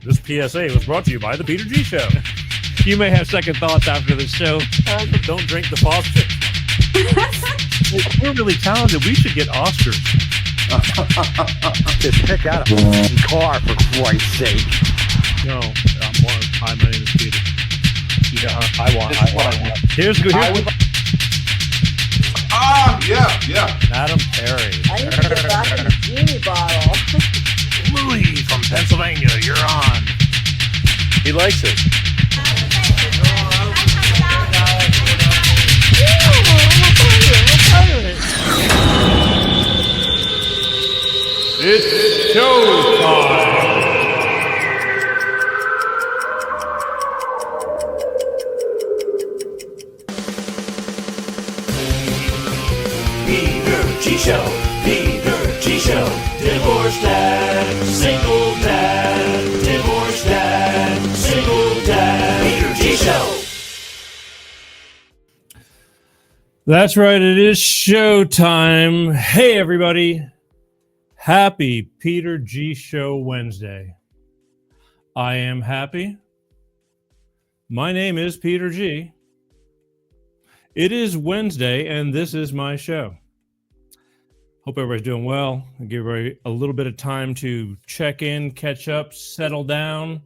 This PSA was brought to you by the Peter G Show. You may have second thoughts after the show. Don't drink the faucet. We're really talented. We should get Oscars. Just pick out a f***ing car, for Christ's sake. No, my name is Peter. I want. Here's good. Yeah. Madam Perry. I need to get back in the genie bottle. Louis from Pennsylvania, you're on. He likes it. It's showtime. Peter G Show, Peter G Show, divorced dad, single dad, divorced dad, single dad, Peter G Show. That's right, it is showtime. Hey, everybody. Happy Peter G Show Wednesday. I am happy. My name is Peter G. It is Wednesday, and this is my show. Hope everybody's doing well. I'll give everybody a little bit of time to check in, catch up, settle down,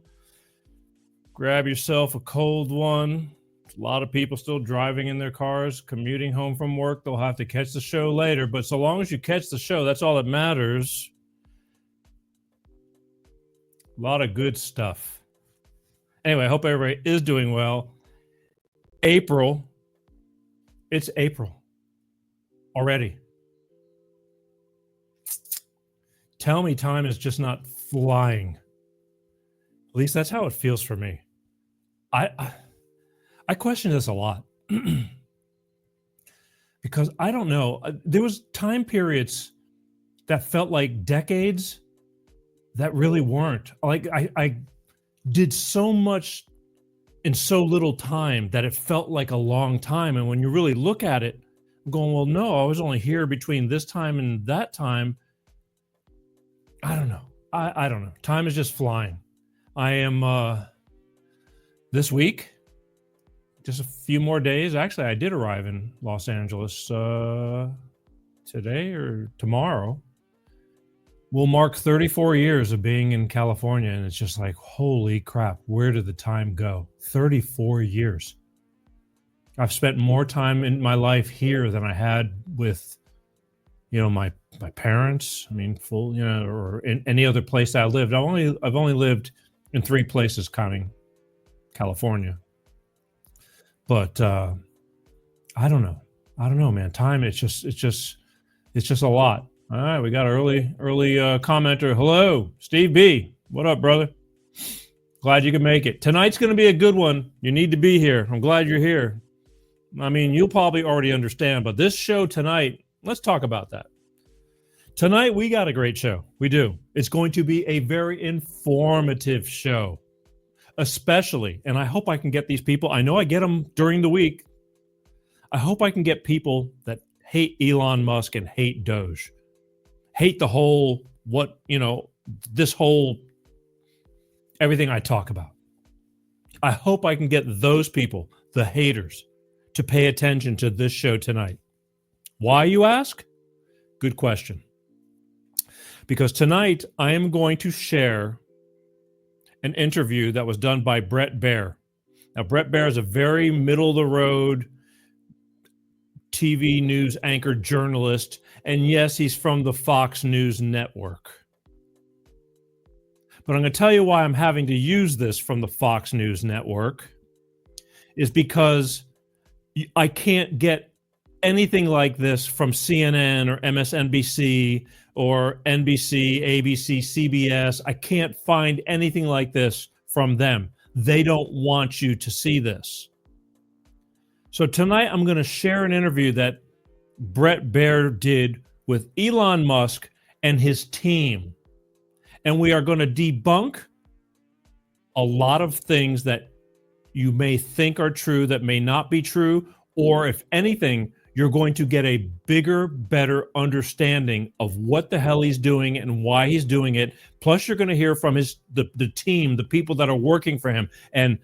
grab yourself a cold one. A lot of people still driving in their cars, commuting home from work. They'll have to catch the show later, but so long as you catch the show, that's all that matters. A lot of good stuff. Anyway, I hope everybody is doing well. April. It's April already. Tell me time is just not flying. At least that's how it feels for me. I question this a lot because I don't know. There was time periods that felt like decades that really weren't. Like I did so much in so little time that it felt like a long time. And when you really look at it, I'm going, well, no, I was only here between this time and that time. I don't know. I don't know. Time is just flying. I am this week. Just a few more days. Actually, I did arrive in Los Angeles today or tomorrow. We'll mark 34 years of being in California, and it's just like, holy crap, where did the time go? 34 years. I've spent more time in my life here than I had with, my parents. I mean, or in any other place I lived. I've only lived in 3 places, counting California. But I don't know, man. Time, it's just a lot. All right, we got an early commenter. Hello, Steve B. What up, brother? Glad you could make it. Tonight's going to be a good one. You need to be here. I'm glad you're here. I mean, you'll probably already understand, but this show tonight, let's talk about that. Tonight, we got a great show. We do. It's going to be a very informative show. Especially, and I hope I can get these people, I know I get them during the week. I hope I can get people that hate Elon Musk and hate Doge. Hate the whole, this whole, everything I talk about. I hope I can get those people, the haters, to pay attention to this show tonight. Why, you ask? Good question. Because tonight I am going to share an interview that was done by Bret Baier. Now, Bret Baier is a very middle-of-the-road TV news anchor journalist, and yes, he's from the Fox News network. But I'm going to tell you why I'm having to use this from the Fox News network is because I can't get anything like this from CNN or MSNBC or NBC, ABC, CBS. I can't find anything like this from them. They don't want you to see this. So tonight I'm going to share an interview that Bret Baier did with Elon Musk and his team. And we are going to debunk a lot of things that you may think are true that may not be true, or if anything, you're going to get a bigger, better understanding of what the hell he's doing and why he's doing it. Plus, you're going to hear from the team, the people that are working for him. And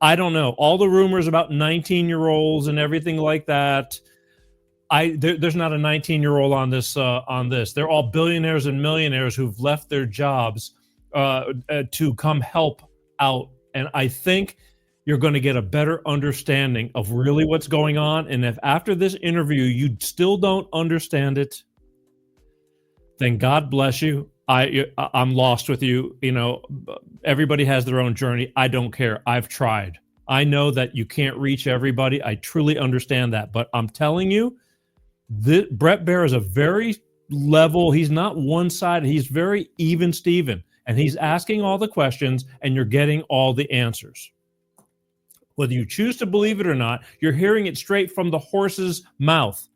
I don't know, all the rumors about 19-year-olds and everything like that. There's not a 19-year-old on this. They're all billionaires and millionaires who've left their jobs to come help out. And I think you're going to get a better understanding of really what's going on. And if after this interview you still don't understand it, then God bless you. I'm lost with you. You know, everybody has their own journey. I don't care. I've tried. I know that you can't reach everybody. I truly understand that. But I'm telling you, Brett Baer is a very level. He's not one-sided. He's very even Steven. And he's asking all the questions, and you're getting all the answers. Whether you choose to believe it or not, you're hearing it straight from the horse's mouth.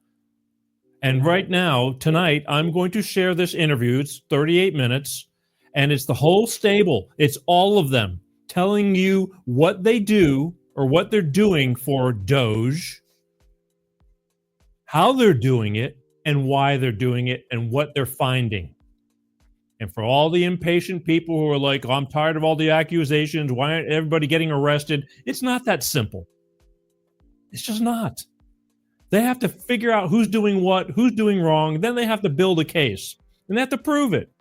And right now, tonight, I'm going to share this interview. It's 38 minutes, and it's the whole stable. It's all of them telling you what they do or what they're doing for Doge, how they're doing it, and why they're doing it, and what they're finding. And for all the impatient people who are like, oh, I'm tired of all the accusations, why aren't everybody getting arrested? It's not that simple. It's just not. They have to figure out who's doing what, who's doing wrong. Then they have to build a case. And they have to prove it.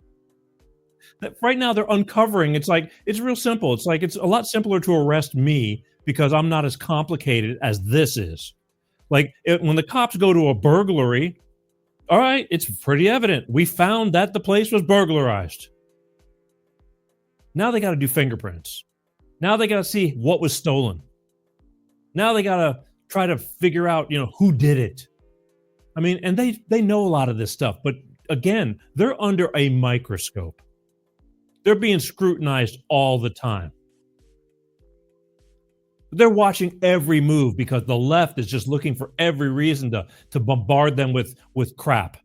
Right now, they're uncovering. It's like, it's real simple. It's like, it's a lot simpler to arrest me because I'm not as complicated as this is. Like, when the cops go to a burglary, all right, it's pretty evident. We found that the place was burglarized. Now they got to do fingerprints. Now they got to see what was stolen. Now they got to try to figure out, who did it. I mean, and they know a lot of this stuff, but again, they're under a microscope. They're being scrutinized all the time. They're watching every move because the left is just looking for every reason to bombard them with crap.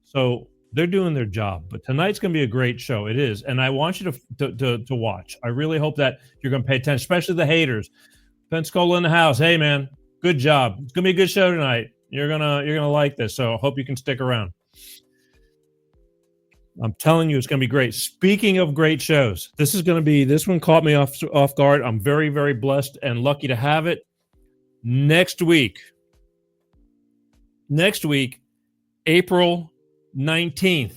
So they're doing their job. But tonight's going to be a great show. It is. And I want you to watch. I really hope that you're going to pay attention, especially the haters. Pensacola in the house. Hey, man, good job. It's going to be a good show tonight. You're gonna like this. So I hope you can stick around. I'm telling you, it's going to be great. Speaking of great shows, this one caught me off guard. I'm very, very blessed and lucky to have it. Next week, April 19th.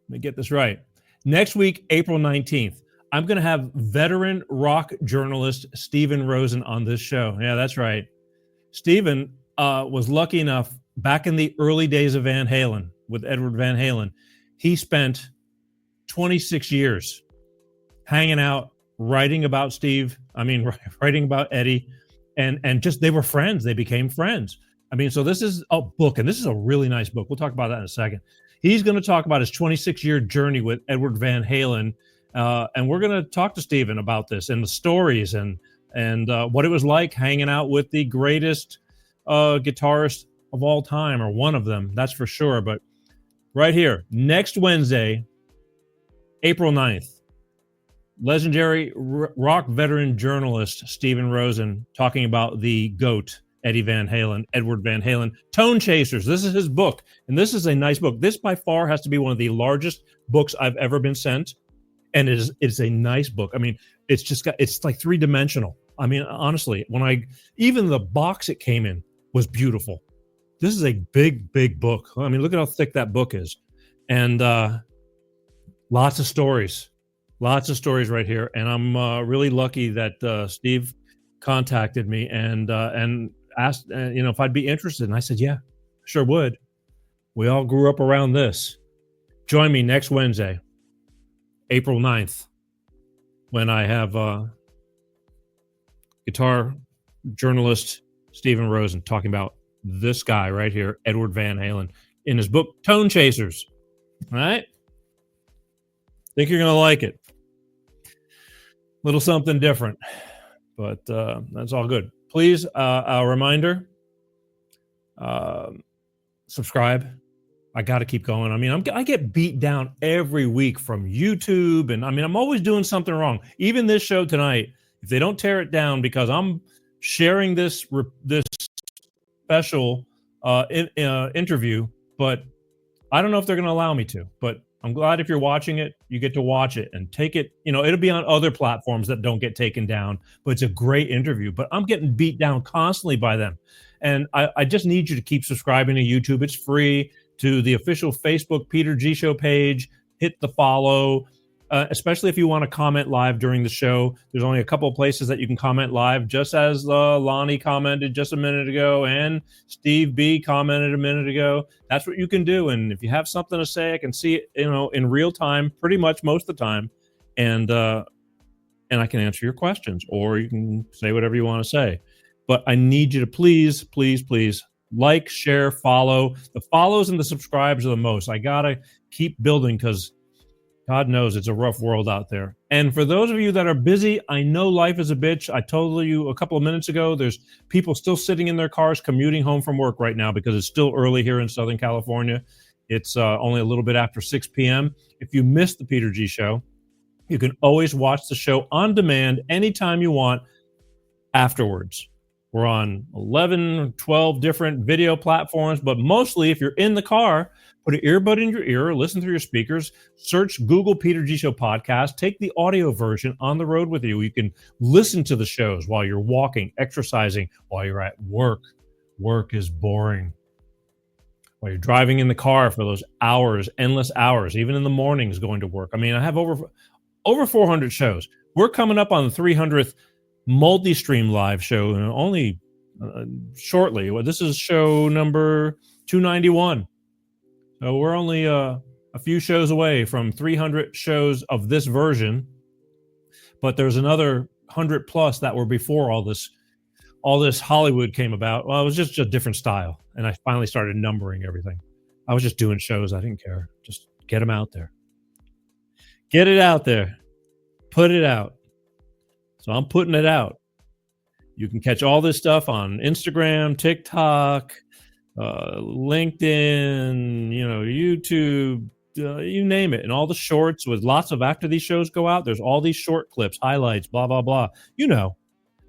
Let me get this right. Next week, April 19th, I'm going to have veteran rock journalist Steven Rosen on this show. Yeah, that's right. Steven was lucky enough back in the early days of Van Halen with Edward Van Halen. He spent 26 years hanging out, writing about writing about Eddie, and just they were friends. They became friends. I mean, so this is a book, and this is a really nice book. We'll talk about that in a second. He's going to talk about his 26-year journey with Edward Van Halen, and we're going to talk to Steven about this and the stories and what it was like hanging out with the greatest guitarist of all time, or one of them, that's for sure. But right here, next Wednesday, April 9th, legendary rock veteran journalist Steven Rosen talking about the GOAT, Eddie Van Halen, Edward Van Halen, Tone Chasers. This is his book, and this is a nice book. This by far has to be one of the largest books I've ever been sent, and it's a nice book. I mean, it's like three-dimensional. I mean, honestly, even the box it came in was beautiful. This is a big, big book. I mean, look at how thick that book is. And lots of stories right here. And I'm really lucky that Steve contacted me and asked, if I'd be interested. And I said, yeah, sure would. We all grew up around this. Join me next Wednesday, April 9th, when I have guitar journalist Steven Rosen talking about this guy right here, Edward Van Halen, in his book, Tone Chasers. All right? Think you're going to like it. Little something different, but that's all good. Please, a reminder, subscribe. I got to keep going. I mean, I get beat down every week from YouTube, and I mean, I'm always doing something wrong. Even this show tonight, if they don't tear it down because I'm sharing this special interview, but I don't know if they're going to allow me to. But I'm glad if you're watching it, you get to watch it and take it. It'll be on other platforms that don't get taken down, but it's a great interview. But I'm getting beat down constantly by them. And I just need you to keep subscribing to YouTube. It's free. To the official Facebook Peter G Show page. Hit the follow, especially if you want to comment live during the show. There's only a couple of places that you can comment live, just as Lonnie commented just a minute ago and Steve B commented a minute ago. That's what you can do. And if you have something to say, I can see it, in real time, pretty much most of the time. And I can answer your questions, or you can say whatever you want to say. But I need you to please, please, please like, share, follow. The follows and the subscribes are the most. I got to keep building because God knows it's a rough world out there. And for those of you that are busy, I know life is a bitch. I told you a couple of minutes ago, there's people still sitting in their cars commuting home from work right now because it's still early here in Southern California. It's only a little bit after 6 p.m. If you missed the Peter G Show, you can always watch the show on demand anytime you want afterwards. We're on 11, 12 different video platforms, but mostly if you're in the car, put an earbud in your ear, listen through your speakers, search Google Peter G Show podcast, take the audio version on the road with you. You can listen to the shows while you're walking, exercising, while you're at work. Work is boring. While you're driving in the car for those hours, endless hours, even in the mornings going to work. I mean, I have over 400 shows. We're coming up on the 300th multi-stream live show only shortly. Well, this is show number 291. So we're only a few shows away from 300 shows of this version, but there's another 100 plus that were before all this Hollywood came about. Well, it was just a different style, and I finally started numbering everything. I was just doing shows. I didn't care. Just get them out there. Get it out there. Put it out. So I'm putting it out. You can catch all this stuff on Instagram, TikTok, LinkedIn, YouTube, you name it. And all the shorts with lots of, after these shows go out, there's all these short clips, highlights, blah, blah, blah.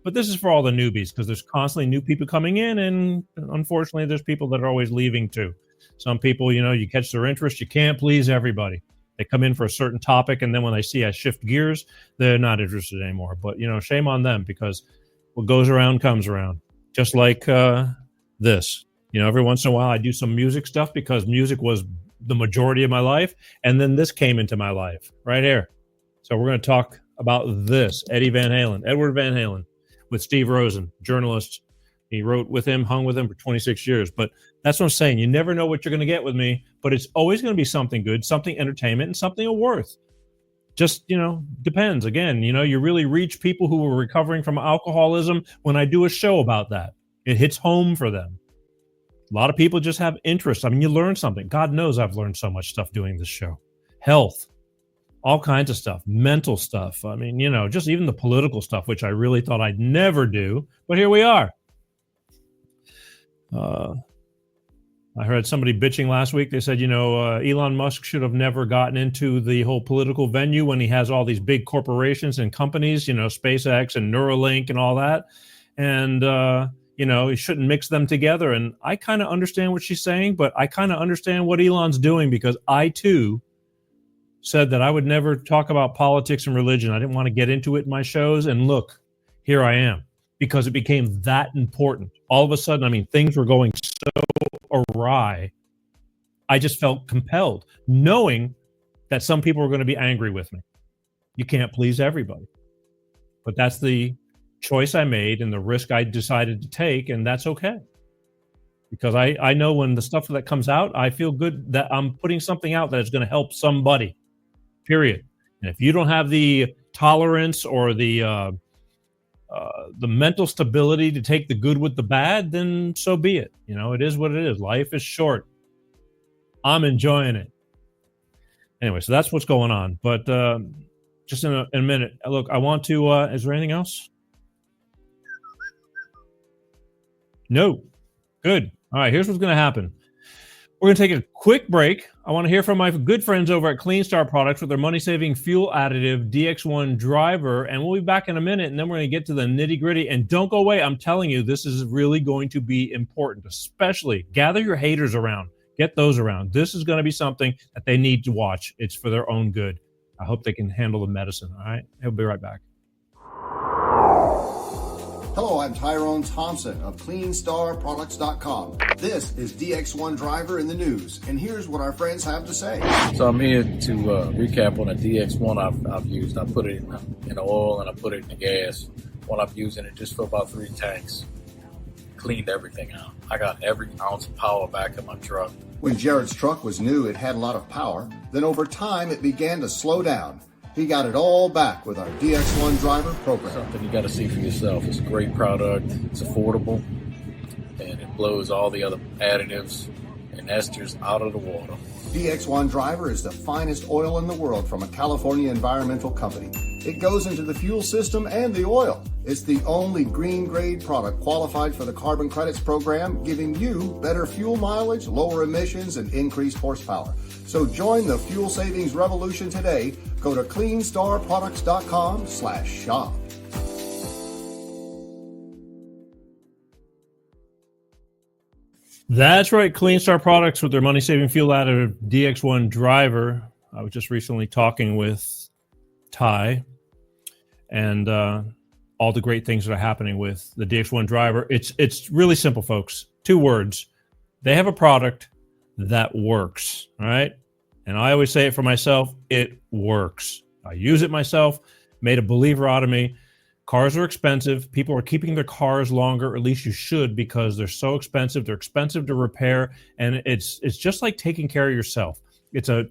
But this is for all the newbies because there's constantly new people coming in. And unfortunately, there's people that are always leaving too. Some people, you catch their interest. You can't please everybody. They come in for a certain topic, and then when they see I shift gears, they're not interested anymore. But, shame on them because what goes around comes around. Just like this. Every once in a while I do some music stuff because music was the majority of my life, and then this came into my life right here. So we're going to talk about this, Edward Van Halen, with Steve Rosen, journalist. He wrote with him, hung with him for 26 years. But that's what I'm saying. You never know what you're going to get with me, but it's always going to be something good, something entertainment, and something of worth. Just, depends. Again, you really reach people who are recovering from alcoholism when I do a show about that. It hits home for them. A lot of people just have interest. I mean, you learn something. God knows I've learned so much stuff doing this show. Health, all kinds of stuff, mental stuff. I mean, just even the political stuff, which I really thought I'd never do. But here we are. I heard somebody bitching last week. They said, Elon Musk should have never gotten into the whole political venue when he has all these big corporations and companies, SpaceX and Neuralink and all that. And, he shouldn't mix them together. And I kind of understand what she's saying, but I kind of understand what Elon's doing because I, too, said that I would never talk about politics and religion. I didn't want to get into it in my shows. And look, here I am. Because it became that important. All of a sudden, things were going so awry. I just felt compelled, knowing that some people were going to be angry with me. You can't please everybody. But that's the choice I made and the risk I decided to take, and that's okay. Because I know when the stuff that comes out, I feel good that I'm putting something out that is going to help somebody, period. And if you don't have the tolerance or the mental stability to take the good with the bad, then so be it. It is what it is. Life is short. I'm enjoying it. Anyway, so that's what's going on. But just in a minute, look, I want to, is there anything else? No. Good. All right, here's what's going to happen. We're going to take a quick break. I want to hear from my good friends over at Clean Star Products with their money-saving fuel additive DX1 driver, and we'll be back in a minute, and then we're going to get to the nitty-gritty. And don't go away. I'm telling you, this is really going to be important, especially gather your haters around. Get those around. This is going to be something that they need to watch. It's for their own good. I hope they can handle the medicine, all right? We'll be right back. Hello, I'm Tyrone Thompson of CleanStarProducts.com. This is DX1 Driver in the news, and here's what our friends have to say. So I'm here to recap on the DX1 I've used. I put it in the oil and I put it in the gas. While I'm using it just for about 3 tanks. Cleaned everything out. I got every ounce of power back in my truck. When Jared's truck was new, it had a lot of power. Then over time, it began to slow down. He got it all back with our DX1 Driver program. Something you got to see for yourself. It's a great product. It's affordable. And it blows all the other additives and esters out of the water. DX1 Driver is the finest oil in the world from a California environmental company. It goes into the fuel system and the oil. It's the only green grade product qualified for the carbon credits program, giving you better fuel mileage, lower emissions, and increased horsepower. So join the fuel savings revolution today. Go to CleanStarProducts.com/shop. That's right. Clean Star Products with their money-saving fuel additive DX1 driver. I was just recently talking with Ty and all the great things that are happening with the DX1 driver. It's really simple, folks. 2 words. They have a product that works, all right? And I always say it for myself, it works. I use it myself, made a believer out of me. Cars are expensive. People are keeping their cars longer, or at least you should, because they're so expensive. They're expensive to repair, and it's just like taking care of yourself. It's a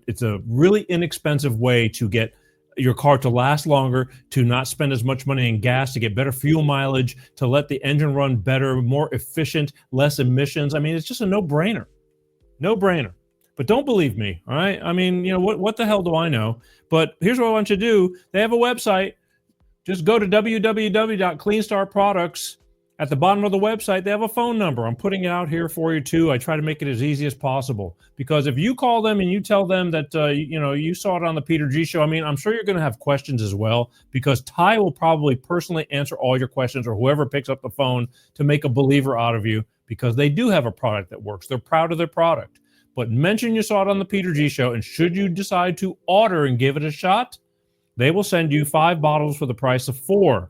really inexpensive way to get your car to last longer, to not spend as much money in gas, to get better fuel mileage, to let the engine run better, more efficient, less emissions. I mean, it's just a no-brainer. No-brainer. But don't believe me, all right? I mean, you know, what the hell do I know? But here's what I want you to do. They have a website. Just go to www.cleanstarproducts. At the bottom of the website, they have a phone number. I'm putting it out here for you, too. I try to make it as easy as possible. Because if you call them and you tell them that, you saw it on the Peter G Show, I mean, I'm sure you're going to have questions as well, because Ty will probably personally answer all your questions, or whoever picks up the phone, to make a believer out of you, because they do have a product that works. They're proud of their product. But mention you saw it on the Peter G Show, and should you decide to order and give it a shot, they will send you 5 bottles for the price of 4.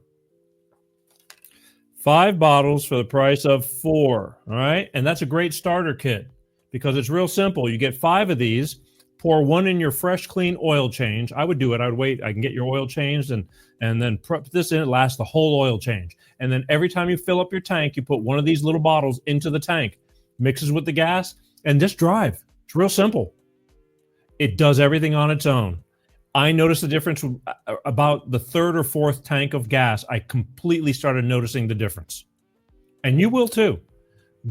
5 bottles for the price of 4, all right? And that's a great starter kit, because it's real simple. You get 5 of these, pour 1 in your fresh, clean oil change. I would do it. I would wait. I can get your oil changed and then put this in. It lasts the whole oil change. And then every time you fill up your tank, you put 1 of these little bottles into the tank, mixes with the gas, and just drive. It's real simple. It does everything on its own. I noticed the difference about the 3rd or 4th tank of gas. I completely started noticing the difference. And you will too.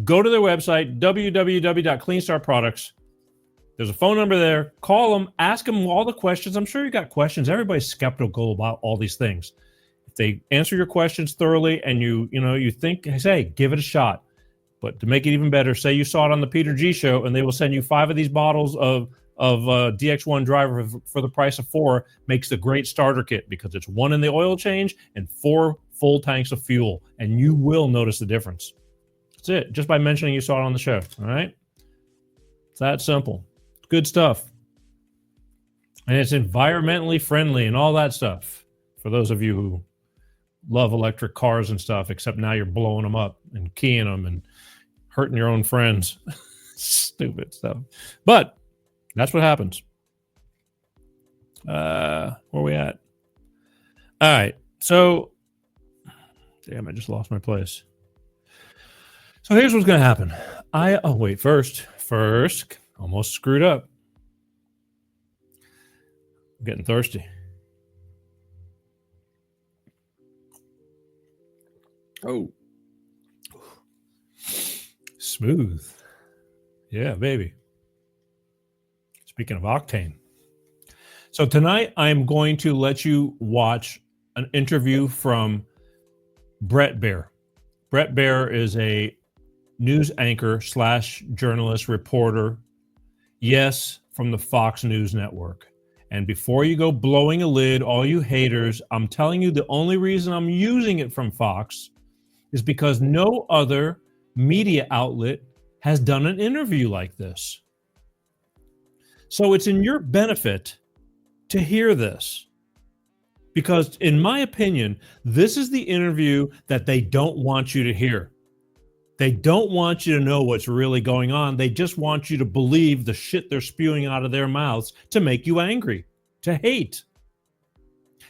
Go to their website, www.cleanstarproducts. There's a phone number there. Call them. Ask them all the questions. I'm sure you got questions. Everybody's skeptical about all these things. If they answer your questions thoroughly and you think, hey, give it a shot. But to make it even better, say you saw it on the Peter G Show, and they will send you 5 of these bottles of DX1 driver for the price of 4. Makes the great starter kit, because it's 1 in the oil change and 4 full tanks of fuel, and you will notice the difference. That's it. Just by mentioning you saw it on the show. All right, it's that simple. It's good stuff, and it's environmentally friendly and all that stuff. For those of you who love electric cars and stuff, except now you're blowing them up and keying them and hurting your own friends. Stupid stuff. But that's what happens. Where are we at? All right. So, damn, I just lost my place. So here's what's going to happen. First, almost screwed up. I'm getting thirsty. Oh. Smooth. Yeah, baby. Speaking of octane. So tonight I'm going to let you watch an interview from Brett Baer. Brett Baer is a news anchor / journalist, reporter, Yes, from the Fox News network. And before you go blowing a lid, all you haters, I'm telling you the only reason I'm using it from Fox is because no other media outlet has done an interview like this. So it's in your benefit to hear this. Because in my opinion, this is the interview that they don't want you to hear. They don't want you to know what's really going on. They just want you to believe the shit they're spewing out of their mouths to make you angry, to hate.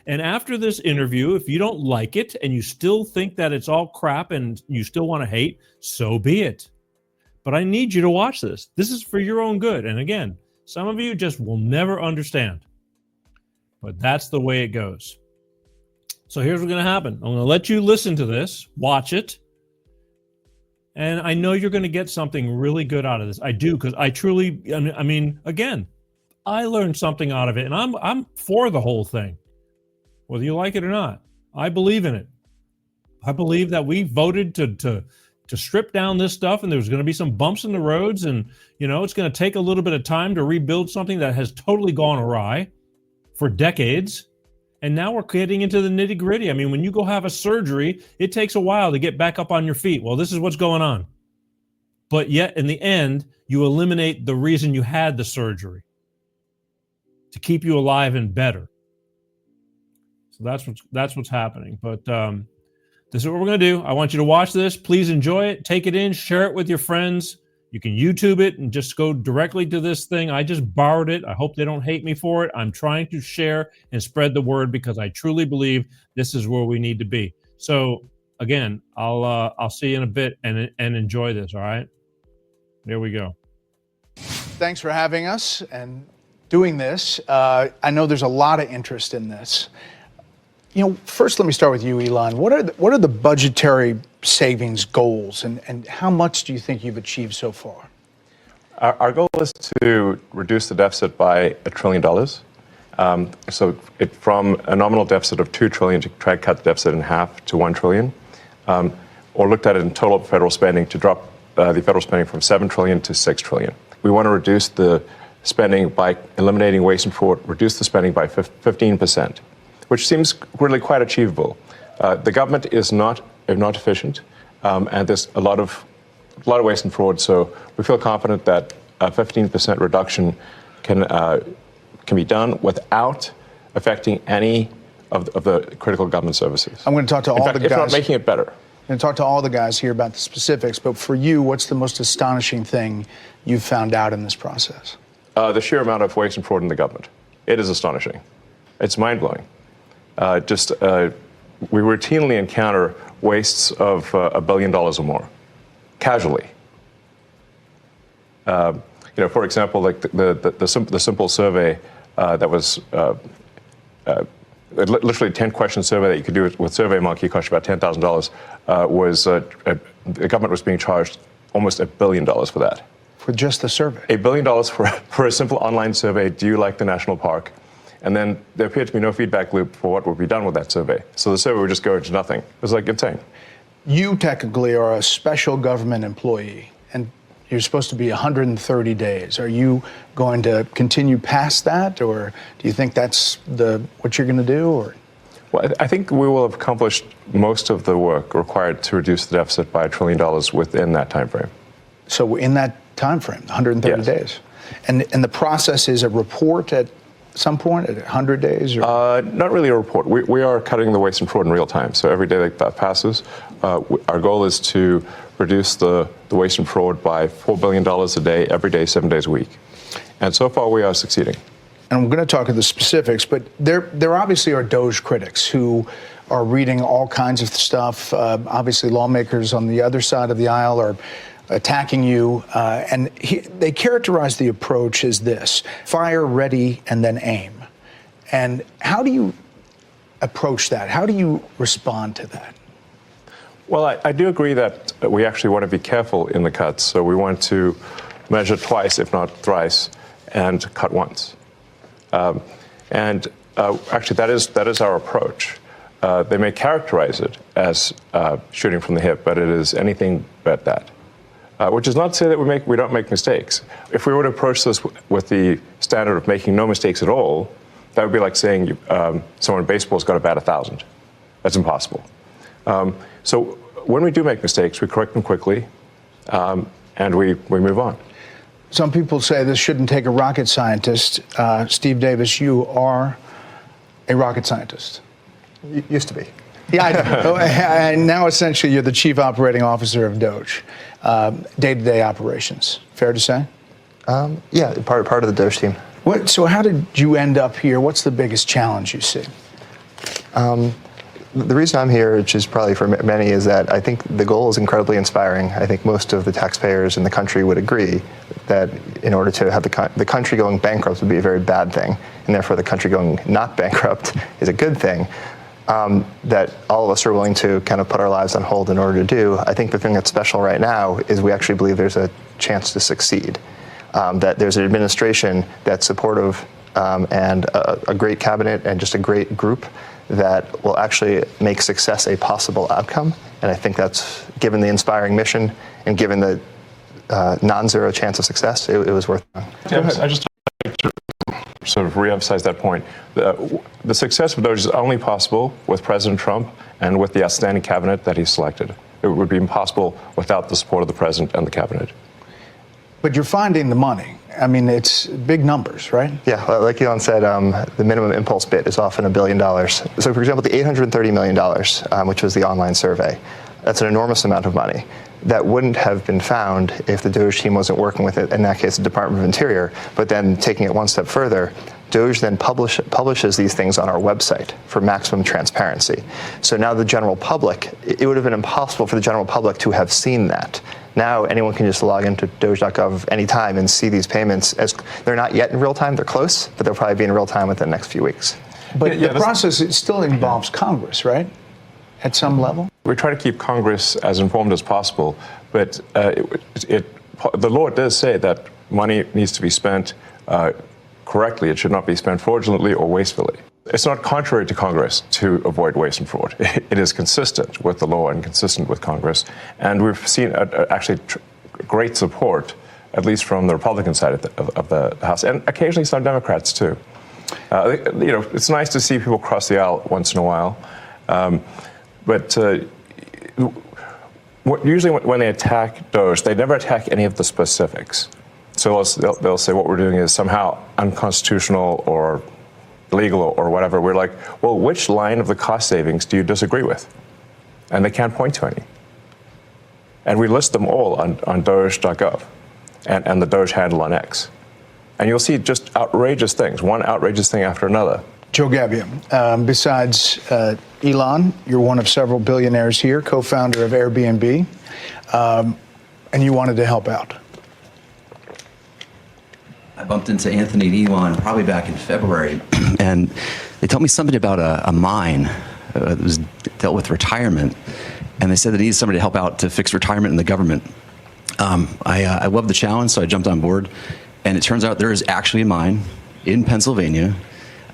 And after this interview, if you don't like it and you still think that it's all crap and you still want to hate, so be it. But I need you to watch this. This is for your own good. And again, some of you just will never understand. But that's the way it goes. So here's what's going to happen. I'm going to let you listen to this, watch it. And I know you're going to get something really good out of this. I do, because I truly, I mean, again, I learned something out of it, and I'm for the whole thing, whether you like it or not. I believe in it. I believe that we voted to strip down this stuff, and there's going to be some bumps in the roads, and it's going to take a little bit of time to rebuild something that has totally gone awry for decades. And now we're getting into the nitty gritty. I mean, when you go have a surgery, it takes a while to get back up on your feet. Well, this is what's going on. But yet, in the end, you eliminate the reason you had the surgery, to keep you alive and better. So that's what's happening. But this is what we're going to do. I want you to watch this. Please enjoy it. Take it in. Share it with your friends. You can YouTube it and just go directly to this thing. I just borrowed it. I hope they don't hate me for it. I'm trying to share and spread the word because I truly believe this is where we need to be. So again, I'll see you in a bit and enjoy this. All right, there we go. Thanks for having us and doing this. I know there's a lot of interest in this. First, let me start with you, Elon. What are the budgetary savings goals, and how much do you think you've achieved so far? Our goal is to reduce the deficit by $1 trillion. From a nominal deficit of $2 trillion to try to cut the deficit in half to $1 trillion, or looked at it in total federal spending to drop the federal spending from $7 trillion to $6 trillion. We want to reduce the spending by eliminating waste and fraud, reduce the spending by 15%. Which seems really quite achievable. The government is not efficient, and there's a lot of waste and fraud. So we feel confident that a 15% reduction can be done without affecting any of the critical government services. I'm going to talk to all the guys. If not making it better. I'm going to talk to all the guys here about the specifics. But for you, what's the most astonishing thing you've found out in this process? The sheer amount of waste and fraud in the government. It is astonishing. It's mind-blowing. We routinely encounter wastes of $1 billion or more, casually. For example, like the simple survey that was literally 10-question survey that you could do with SurveyMonkey, cost you about $10,000. The government was being charged almost $1 billion for that. For just the survey? $1 billion for a simple online survey. Do you like the national park? And then there appeared to be no feedback loop for what would be done with that survey. So the survey would just go into nothing. It was like insane. You technically are a special government employee, and you're supposed to be 130 days. Are you going to continue past that, or do you think that's what you're going to do? Or? Well, I think we will have accomplished most of the work required to reduce the deficit by $1 trillion within that time frame. So in that time frame, 130 yes. days. And the process is a report at some point, at 100 days? Or? Not really a report. We are cutting the waste and fraud in real time. So every day that passes, our goal is to reduce the waste and fraud by $4 billion a day, every day, 7 days a week. And so far, we are succeeding. And I'm going to talk to the specifics, but there obviously are Doge critics who are reading all kinds of stuff. Obviously, lawmakers on the other side of the aisle are attacking you, and they characterize the approach as this: fire, ready, and then aim. And how do you approach that? How do you respond to that? Well, I do agree that we actually want to be careful in the cuts. So we want to measure twice, if not thrice, and cut once. Actually, that is our approach. They may characterize it as shooting from the hip, but it is anything but that. which is not to say that we don't make mistakes. If we were to approach this with the standard of making no mistakes at all, that would be like saying someone in baseball's got to bat 1,000. That's impossible. So when we do make mistakes, we correct them quickly, and we move on. Some people say this shouldn't take a rocket scientist. Steve Davis, you are a rocket scientist. Used to be. Yeah, I know. And now essentially you're the chief operating officer of Doge, day-to-day operations. Fair to say? Yeah, part of the Doge team. So how did you end up here? What's the biggest challenge you see? The reason I'm here, which is probably for many, is that I think the goal is incredibly inspiring. I think most of the taxpayers in the country would agree that in order to have the country going bankrupt would be a very bad thing, and therefore the country going not bankrupt is a good thing. That all of us are willing to kind of put our lives on hold in order to do. I think the thing that's special right now is we actually believe there's a chance to succeed. That there's an administration that's supportive and a great cabinet and just a great group that will actually make success a possible outcome. And I think that's, given the inspiring mission and given the non-zero chance of success, it was worth it. I just like to sort of reemphasize that point. The success of Doge is only possible with President Trump and with the outstanding cabinet that he selected. It would be impossible without the support of the president and the cabinet. But you're finding the money. I mean, it's big numbers, right? Yeah, like Elon said, the minimum impulse bid is often $1 billion. So, for example, the $830 million, which was the online survey, that's an enormous amount of money that wouldn't have been found if the Doge team wasn't working with it, in that case, the Department of Interior. But then taking it one step further, Doge then publishes these things on our website for maximum transparency. So now the general public, it would have been impossible for the general public to have seen that. Now anyone can just log into doge.gov anytime and see these payments. As they're not yet in real time, they're close, but they'll probably be in real time within the next few weeks. But the process, it still involves Congress, right? At some level? We try to keep Congress as informed as possible, but the law does say that money needs to be spent correctly. It should not be spent fraudulently or wastefully. It's not contrary to Congress to avoid waste and fraud. It is consistent with the law and consistent with Congress. And we've seen actually great support, at least from the Republican side of the House, and occasionally some Democrats too. It's nice to see people cross the aisle once in a while. But usually when they attack Doge, they never attack any of the specifics. So they'll say what we're doing is somehow unconstitutional or illegal or whatever. We're like, well, which line of the cost savings do you disagree with? And they can't point to any. And we list them all on doge.gov and the Doge handle on X. And you'll see just outrageous things, one outrageous thing after another. Joe Gabbia, besides Elon, you're one of several billionaires here, co-founder of Airbnb, and you wanted to help out. I bumped into Anthony and Elon probably back in February, and they told me something about a mine that was dealt with retirement, and they said they needed somebody to help out to fix retirement in the government. I loved the challenge, so I jumped on board, and it turns out there is actually a mine in Pennsylvania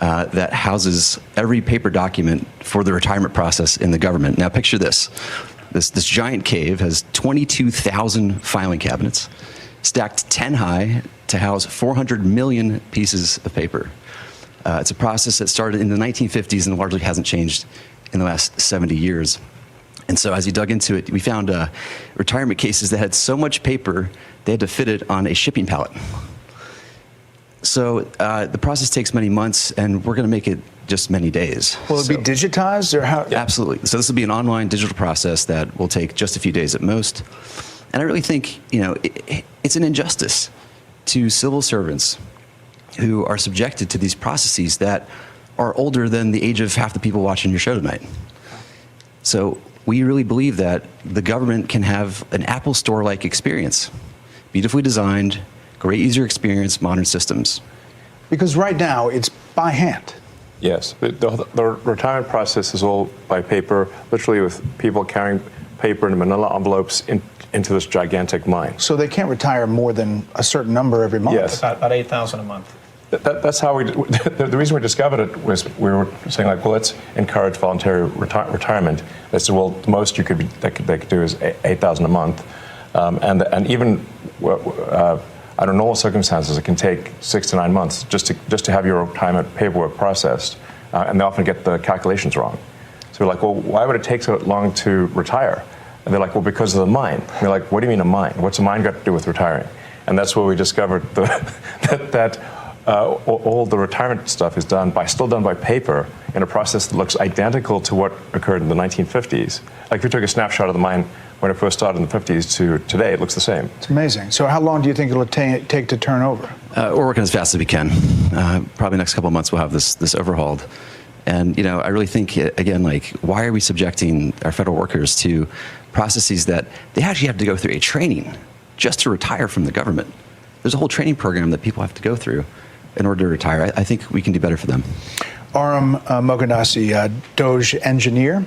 that houses every paper document for the retirement process in the government. Now picture this. This giant cave has 22,000 filing cabinets, stacked 10 high to house 400 million pieces of paper. It's a process that started in the 1950s and largely hasn't changed in the last 70 years. And so as you dug into it, we found retirement cases that had so much paper, they had to fit it on a shipping pallet. So the process takes many months, and we're going to make it just many days. Will it be digitized, or how? Absolutely. So this will be an online digital process that will take just a few days at most. And I really think, it's an injustice to civil servants who are subjected to these processes that are older than the age of half the people watching your show tonight. So we really believe that the government can have an Apple Store-like experience, beautifully designed, great user experience, modern systems. Because right now, it's by hand. Yes. The retirement process is all by paper, literally with people carrying paper in manila envelopes into this gigantic mine. So they can't retire more than a certain number every month? Yes. About 8,000 a month. That's how the reason we discovered it was we were saying, like, well, let's encourage voluntary retirement. They said, well, the most they could do is 8,000 a month. And even under normal circumstances, it can take 6 to 9 months just to have your retirement paperwork processed, and they often get the calculations wrong. So we're like, well, why would it take so long to retire? And they're like, well, because of the mine. And we're like, what do you mean a mine? What's a mine got to do with retiring? And that's where we discovered that all the retirement stuff is still done by paper in a process that looks identical to what occurred in the 1950s. Like if you took a snapshot of the mine when it first started in the 50s to today, it looks the same. It's amazing. So how long do you think it'll take to turn over? We're working as fast as we can. Probably next couple of months we'll have this overhauled. And I really think, again, like, why are we subjecting our federal workers to processes that they actually have to go through a training just to retire from the government? There's a whole training program that people have to go through in order to retire. I think we can do better for them. Aram Moganasi, Doge engineer.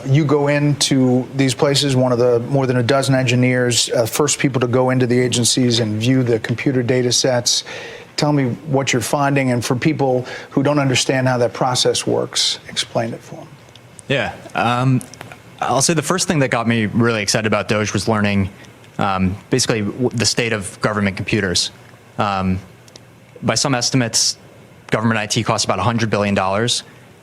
You go into these places, one of the more than a dozen engineers, first people to go into the agencies and view the computer data sets. Tell me what you're finding, and for people who don't understand how that process works, explain it for them. Yeah, I'll say the first thing that got me really excited about Doge was learning basically the state of government computers. By some estimates, government IT costs about $100 billion,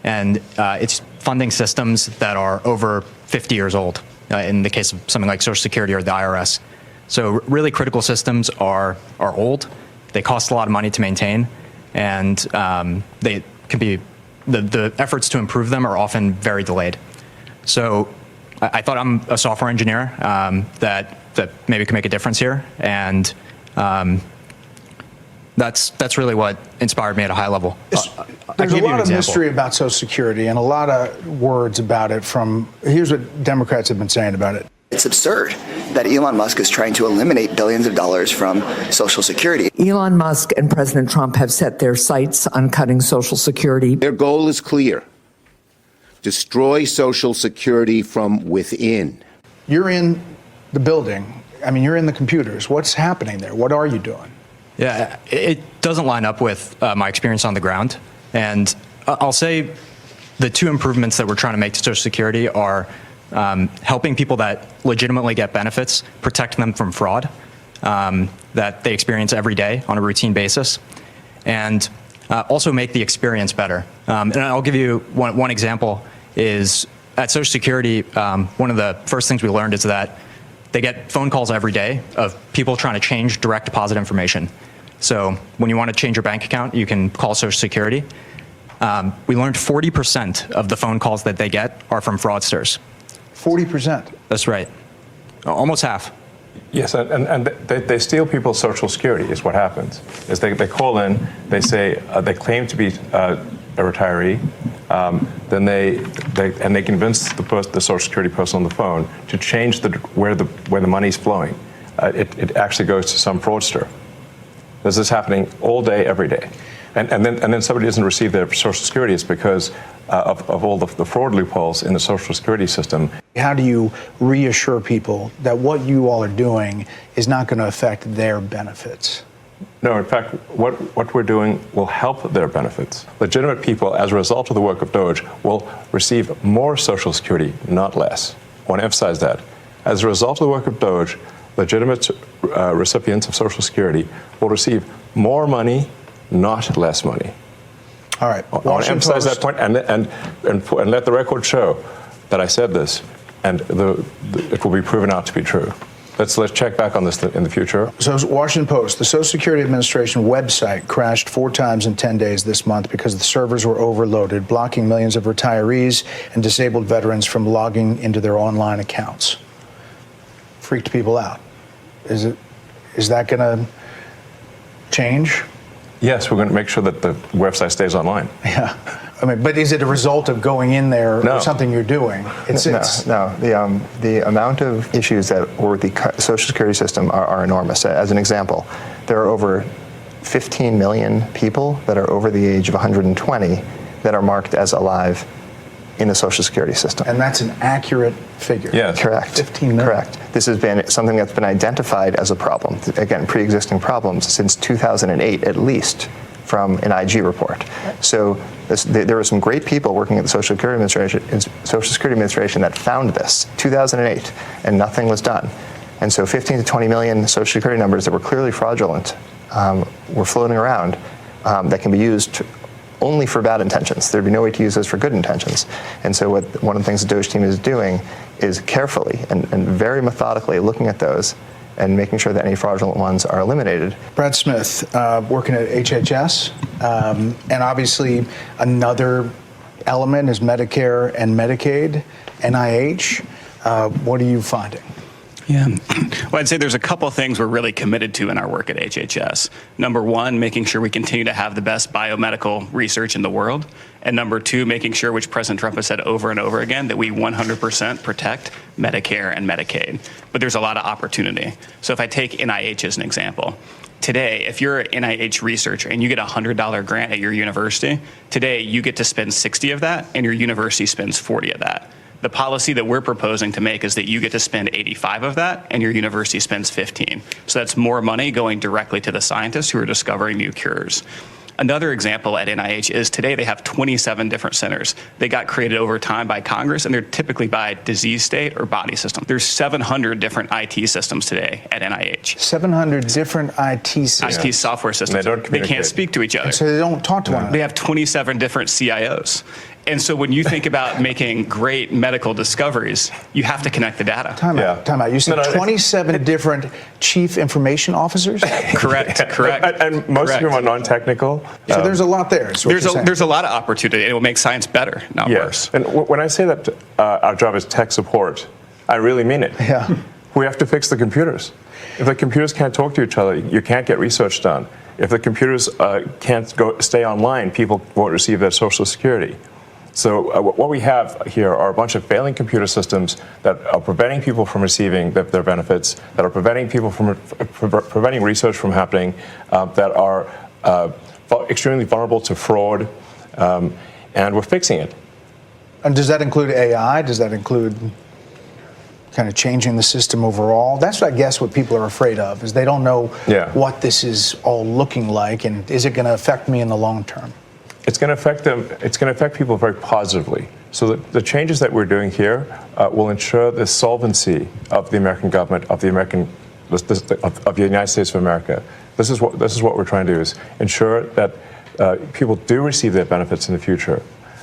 and it's funding systems that are over 50 years old, in the case of something like Social Security or the IRS. So really critical systems are old. They cost a lot of money to maintain, and they can be, the efforts to improve them are often very delayed. So I thought I'm a software engineer that maybe can make a difference here, and that's really what inspired me at a high level. There's a lot of mystery about Social Security and a lot of words about it here's what Democrats have been saying about it. It's absurd that Elon Musk is trying to eliminate billions of dollars from Social Security. Elon Musk and President Trump have set their sights on cutting Social Security. Their goal is clear: destroy Social Security from within. You're in the building. I mean, you're in the computers. What's happening there? What are you doing? Yeah, it doesn't line up with my experience on the ground. And I'll say the two improvements that we're trying to make to Social Security are helping people that legitimately get benefits, protect them from fraud that they experience every day on a routine basis, and also make the experience better. And I'll give you one example is at Social Security, one of the first things we learned is that they get phone calls every day of people trying to change direct deposit information. So when you want to change your bank account, you can call Social Security. We learned 40% of the phone calls that they get are from fraudsters. 40%? That's right. Almost half. Yes, and they steal people's Social Security is what happens. Is they call in, they say, they claim to be a retiree, then they convince the Social Security person on the phone to change where the money's flowing. It actually goes to some fraudster. This is happening all day, every day. And then somebody doesn't receive their Social Security. It's because of all the fraud loopholes in the Social Security system. How do you reassure people that what you all are doing is not going to affect their benefits? No, in fact, what we're doing will help their benefits. Legitimate people, as a result of the work of Doge, will receive more Social Security, not less. I want to emphasize that. As a result of the work of Doge, legitimate recipients of Social Security will receive more money, not less money. All right. I want to emphasize that point and let the record show that I said this, and it will be proven out to be true. Let's check back on this in the future. So, Washington Post, the Social Security Administration website crashed 4 times in 10 days this month because the servers were overloaded, blocking millions of retirees and disabled veterans from logging into their online accounts. Freaked people out. Is that going to change? Yes, we're going to make sure that the website stays online. Yeah. I mean, but is it a result of going in there or something you're doing? No. The amount of issues that were with the Social Security system are enormous. As an example, there are over 15 million people that are over the age of 120 that are marked as alive in the Social Security system. And that's an accurate figure. Yes. Correct. 15 million. Correct. This has been something that's been identified as a problem, again, pre-existing problems since 2008 at least, from an IG report. So there were some great people working at the Social Security Administration that found this, 2008, and nothing was done. And so 15 to 20 million Social Security numbers that were clearly fraudulent were floating around that can be used only for bad intentions. There'd be no way to use those for good intentions. And so one of the things the Doge team is doing is carefully and very methodically looking at those and making sure that any fraudulent ones are eliminated. Brad Smith, working at HHS, and obviously another element is Medicare and Medicaid, NIH. What are you finding? Yeah. Well, I'd say there's a couple things we're really committed to in our work at HHS. Number one, making sure we continue to have the best biomedical research in the world. And number two, making sure, which President Trump has said over and over again, that we 100% protect Medicare and Medicaid. But there's a lot of opportunity. So if I take NIH as an example, today, if you're an NIH researcher and you get a $100 grant at your university, today you get to spend 60 of that and your university spends 40 of that. The policy that we're proposing to make is that you get to spend 85 of that and your university spends 15. So that's more money going directly to the scientists who are discovering new cures. Another example at NIH is today they have 27 different centers. They got created over time by Congress, and they're typically by disease state or body system. There's 700 different IT systems today at NIH. 700 different IT systems. IT software systems. They can't speak to each other. And so they don't talk to one another. They have 27 different CIOs. And so when you think about making great medical discoveries, you have to connect the data. Time out. You said 27 different chief information officers? Correct. And most of them are non-technical. So there's a lot there. There's a lot of opportunity. It will make science better, not worse. And when I say that our job is tech support, I really mean it. Yeah. We have to fix the computers. If the computers can't talk to each other, you can't get research done. If the computers can't stay online, people won't receive their Social Security. So what we have here are a bunch of failing computer systems that are preventing people from receiving their benefits, that are preventing people from preventing research from happening, that are extremely vulnerable to fraud, and we're fixing it. And does that include AI? Does that include kind of changing the system overall? That's, I guess, what people are afraid of, is they don't know what this is all looking like, and is it going to affect me in the long term? It's going to affect them. It's going to affect people very positively. So the changes that we're doing here will ensure the solvency of the American government, of the United States of America. This is what we're trying to do: is ensure that people do receive their benefits in the future,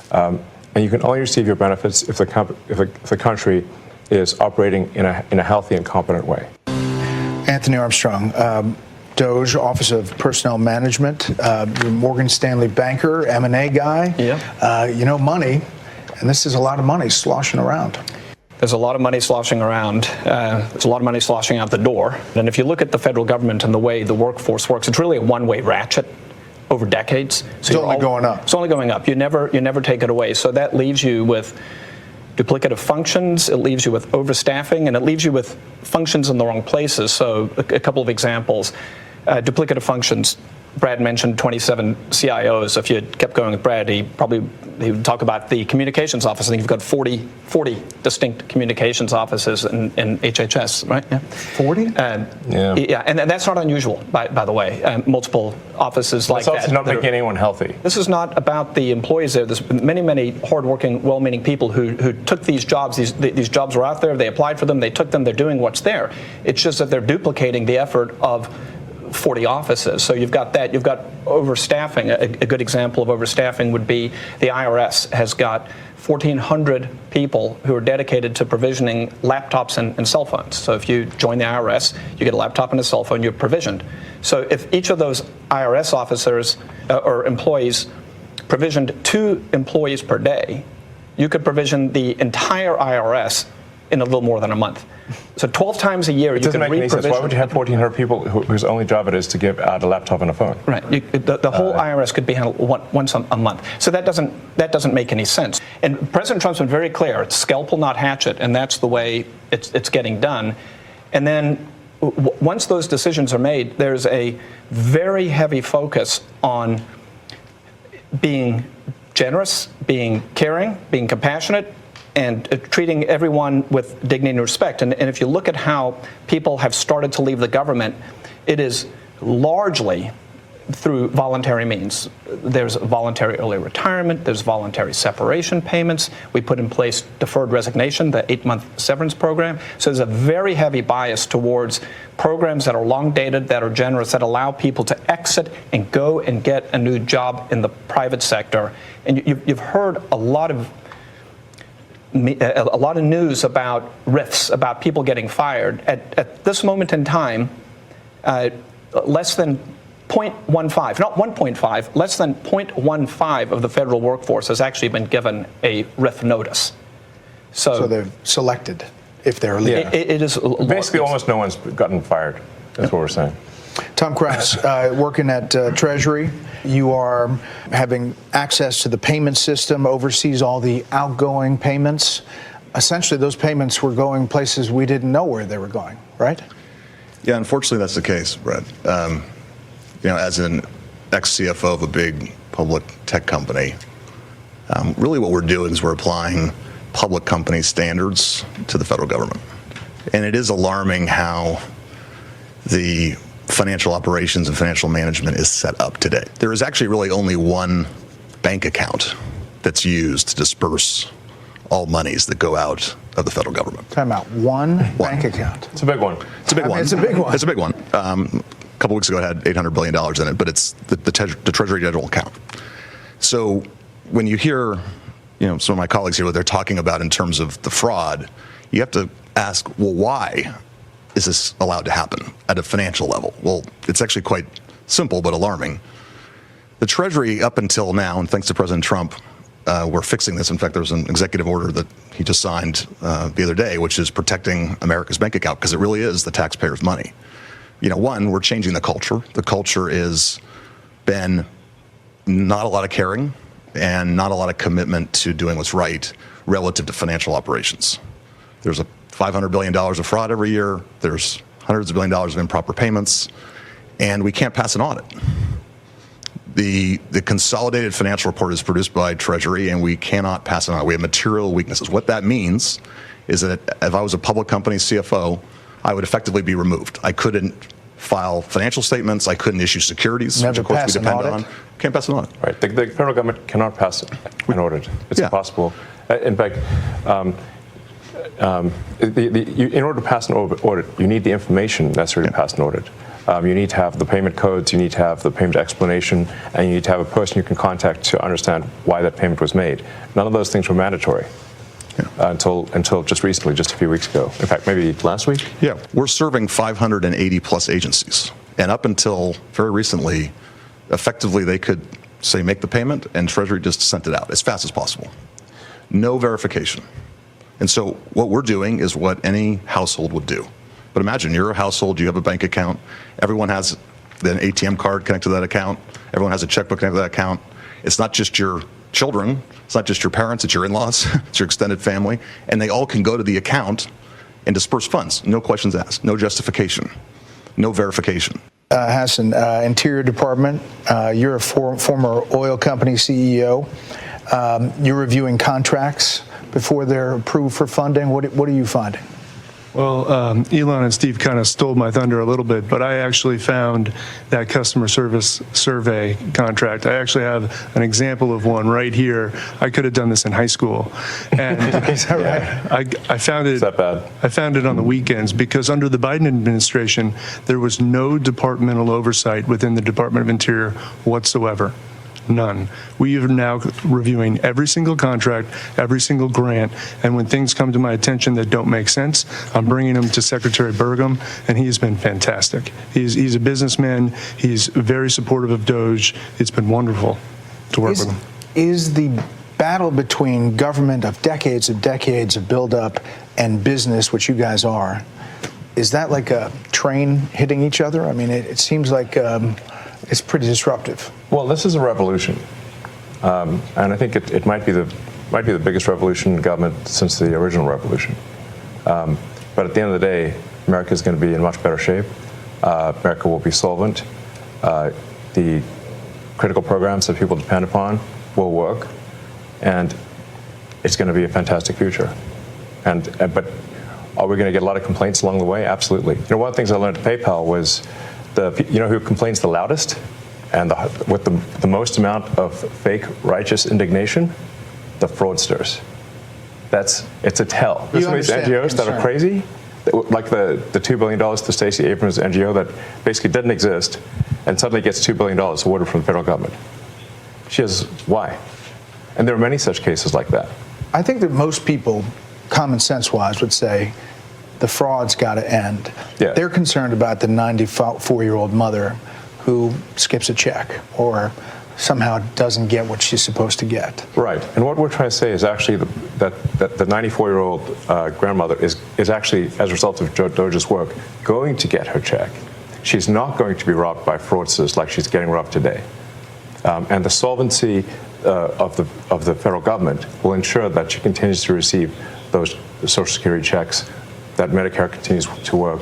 and you can only receive your benefits if the country is operating in a healthy and competent way. Anthony Armstrong. Doge, Office of Personnel Management, you're Morgan Stanley banker, M&A guy. You know money, and this is a lot of money sloshing around. There's a lot of money sloshing around. There's a lot of money sloshing out the door. And if you look at the federal government and the way the workforce works, it's really a one-way ratchet over decades. So it's only going up. It's only going up. You never take it away. So that leaves you with duplicative functions, it leaves you with overstaffing, and it leaves you with functions in the wrong places. So a couple of examples. Duplicative functions. Brad mentioned 27 CIOs. If you kept going with Brad, he would talk about the communications office. I think you've got 40 distinct communications offices in HHS, right? Yeah. 40? Yeah, and that's not unusual, by the way. Multiple offices like that. It's not making anyone healthy. This is not about the employees there. There's many hardworking, well-meaning people who took these jobs. These jobs were out there. They applied for them. They took them. They're doing what's there. It's just that they're duplicating the effort of 40 offices. So you've got that. You've got overstaffing. A good example of overstaffing would be the IRS has got 1,400 people who are dedicated to provisioning laptops and cell phones. So if you join the IRS, you get a laptop and a cell phone, you're provisioned. So if each of those IRS officers or employees provisioned 2 employees per day, you could provision the entire IRS in a little more than a month. So 12 times a year, you can re-provision. It doesn't make any sense. Why would you have 1,400 people whose only job it is to give out a laptop and a phone? Right. The whole IRS could be handled once a month. So that doesn't make any sense. And President Trump's been very clear. It's scalpel, not hatchet, and that's the way it's getting done. And then once those decisions are made, there's a very heavy focus on being generous, being caring, being compassionate, and treating everyone with dignity and respect. And if you look at how people have started to leave the government, it is largely through voluntary means. There's voluntary early retirement, there's voluntary separation payments. We put in place deferred resignation, the 8-month severance program. So there's a very heavy bias towards programs that are long dated, that are generous, that allow people to exit and go and get a new job in the private sector. And you've heard a lot of news about rifts, about people getting fired. At this moment in time, less than 0.15, not 1.5, less than 0.15 of the federal workforce has actually been given a RIF notice. So they're selected if they're leaving. It is basically almost no one's gotten fired. That's what we're saying. Tom Krause, working at Treasury, you are having access to the payment system, oversees all the outgoing payments. Essentially, those payments were going places we didn't know where they were going, right? Yeah, unfortunately, that's the case, Brett. As an ex-CFO of a big public tech company, really what we're doing is we're applying public company standards to the federal government. And it is alarming how the financial operations and financial management is set up today. There is actually really only one bank account that's used to disperse all monies that go out of the federal government. Time out. One bank account. It's a big one. It's a big one. It's a big one. It's a big one. A couple weeks ago, it had $800 billion in it, but it's the Treasury General account. So when you hear, some of my colleagues here, what they're talking about in terms of the fraud, you have to ask, well, why is this allowed to happen at a financial level? Well, it's actually quite simple but alarming. The Treasury, up until now, and thanks to President Trump, we're fixing this. In fact, there was an executive order that he just signed the other day, which is protecting America's bank account, because it really is the taxpayers' money. One, we're changing the culture. The culture is been not a lot of caring and not a lot of commitment to doing what's right relative to financial operations. There's a $500 billion of fraud every year. There's hundreds of billions of dollars of improper payments, and we can't pass an audit. The consolidated financial report is produced by Treasury, and we cannot pass it on. We have material weaknesses. What that means is that if I was a public company CFO, I would effectively be removed. I couldn't file financial statements. I couldn't issue securities, which of course we depend on. Can't pass an audit. Right. The federal government cannot pass an audit. It's impossible. In fact, in order to pass an audit, you need the information necessary to pass an audit. You need to have the payment codes, you need to have the payment explanation, and you need to have a person you can contact to understand why that payment was made. None of those things were mandatory until just recently, just a few weeks ago. In fact, maybe last week? Yeah, we're serving 580 plus agencies. And up until very recently, effectively they could say make the payment and Treasury just sent it out as fast as possible. No verification. And so what we're doing is what any household would do. But imagine you're a household, you have a bank account, everyone has an ATM card connected to that account, everyone has a checkbook connected to that account. It's not just your children, it's not just your parents, it's your in-laws, it's your extended family, and they all can go to the account and disperse funds. No questions asked, no justification, no verification. Hassan, Interior Department, you're a former oil company CEO. You're reviewing contracts before they're approved for funding. What are you finding? Well, Elon and Steve kind of stole my thunder a little bit, but I actually found that customer service survey contract. I actually have an example of one right here. I could have done this in high school. And is that right? I found it. Is that bad? I found it on the weekends because under the Biden administration, there was no departmental oversight within the Department of Interior whatsoever. None. We are now reviewing every single contract, every single grant, and when things come to my attention that don't make sense, I'm bringing them to Secretary Burgum, and he's been fantastic. He's a businessman. He's very supportive of Doge. It's been wonderful to work with him. Is the battle between government of decades of buildup and business, which you guys are, is that like a train hitting each other? I mean, it seems like it's pretty disruptive. Well, this is a revolution, and I think it might be the biggest revolution in government since the original revolution. But at the end of the day, America is going to be in much better shape. America will be solvent. The critical programs that people depend upon will work, and it's going to be a fantastic future. But are we going to get a lot of complaints along the way? Absolutely. One of the things I learned at PayPal was you know who complains the loudest and with the most amount of fake righteous indignation, the fraudsters. It's a tell. There's some of these NGOs that are crazy, like the $2 billion to Stacey Abrams' NGO that basically didn't exist and suddenly gets $2 billion awarded from the federal government. She says, why? And there are many such cases like that. I think that most people, common sense wise, would say the fraud's got to end. Yeah. They're concerned about the 94-year-old mother who skips a check or somehow doesn't get what she's supposed to get. Right. And what we're trying to say is actually that the 94-year-old grandmother is actually, as a result of Doge's work, going to get her check. She's not going to be robbed by fraudsters like she's getting robbed today. And the solvency of the federal government will ensure that she continues to receive those Social Security checks, that Medicare continues to work,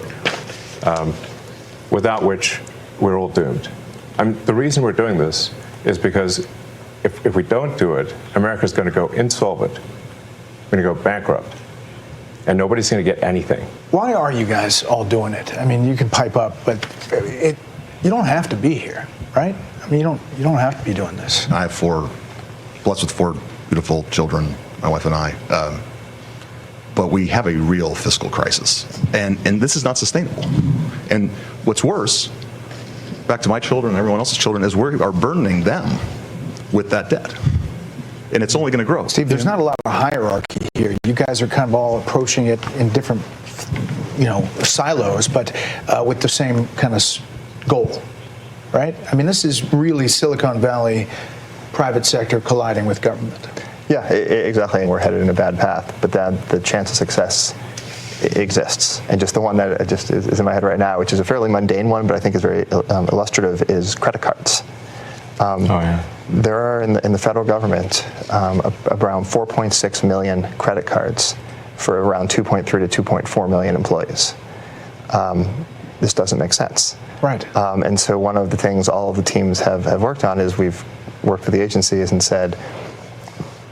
without which we're all doomed. The reason we're doing this is because if we don't do it, America's going to go insolvent. We're going to go bankrupt. And nobody's going to get anything. Why are you guys all doing it? I mean, you can pipe up, but you don't have to be here, right? I mean, you don't have to be doing this. I have blessed with 4 beautiful children, my wife and I. But we have a real fiscal crisis, and this is not sustainable. And what's worse, back to my children and everyone else's children, is we are burdening them with that debt. And it's only going to grow. Steve, there's not a lot of hierarchy here. You guys are kind of all approaching it in different, silos, but with the same kind of goal, right? I mean, this is really Silicon Valley, private sector colliding with government. Yeah, exactly. And we're headed in a bad path, but the chance of success exists. And just the one that just is in my head right now, which is a fairly mundane one, but I think is very illustrative, is credit cards. There are in the federal government around 4.6 million credit cards for around 2.3 to 2.4 million employees. This doesn't make sense. Right. And so one of the things all of the teams have worked on is we've worked with the agencies and said,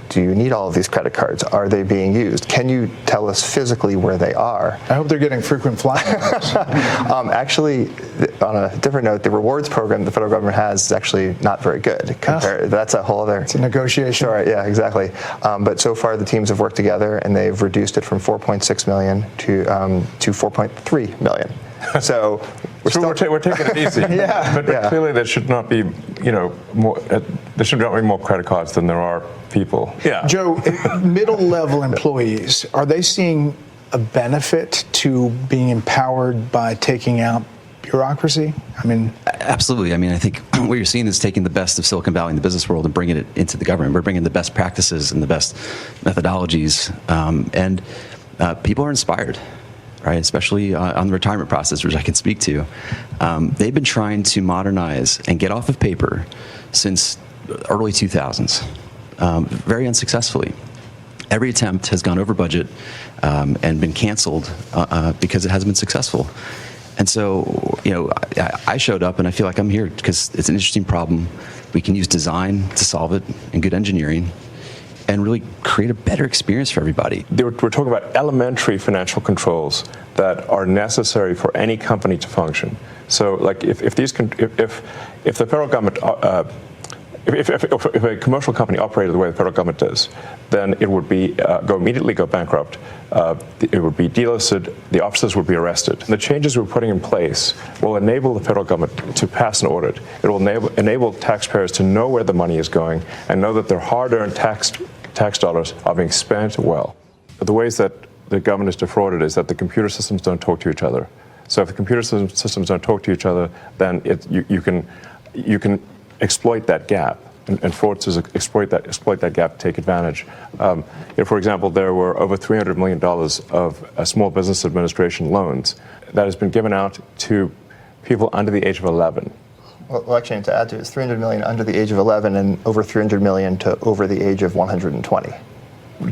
do you need all of these credit cards? Are they being used? Can you tell us physically where they are? I hope they're getting frequent flyers. Actually, on a different note, the rewards program the federal government has is actually not very good. That's a whole other... It's a negotiation. Sure, yeah, exactly. But so far, the teams have worked together, and they've reduced it from 4.6 million to 4.3 million. So we're taking it easy. But clearly there should not be, more. There should not be more credit cards than there are people. Yeah. Joe, middle-level employees, are they seeing a benefit to being empowered by taking out bureaucracy? I mean, absolutely. I mean, I think what you're seeing is taking the best of Silicon Valley and the business world and bringing it into the government. We're bringing the best practices and the best methodologies, and people are inspired. Right, especially on the retirement process, which I can speak to. They've been trying to modernize and get off of paper since early 2000s, very unsuccessfully. Every attempt has gone over budget and been canceled because it hasn't been successful. And so, I showed up and I feel like I'm here because it's an interesting problem. We can use design to solve it and good engineering, and really create a better experience for everybody. We're talking about elementary financial controls that are necessary for any company to function. So, like, if the federal government, if a commercial company operated the way the federal government does, then it would be immediately go bankrupt. It would be delisted. The officers would be arrested. The changes we're putting in place will enable the federal government to pass an audit. It will enable taxpayers to know where the money is going and know that their hard-earned tax dollars are being spent well. The ways that the government is defrauded is that the computer systems don't talk to each other. So if the computer systems don't talk to each other, then you can exploit that gap, and fraudsters exploit that gap to take advantage. For example, there were over $300 million of small business administration loans that has been given out to people under the age of 11. Well, actually, to add to it, it's 300 million under the age of 11 and over 300 million to over the age of 120.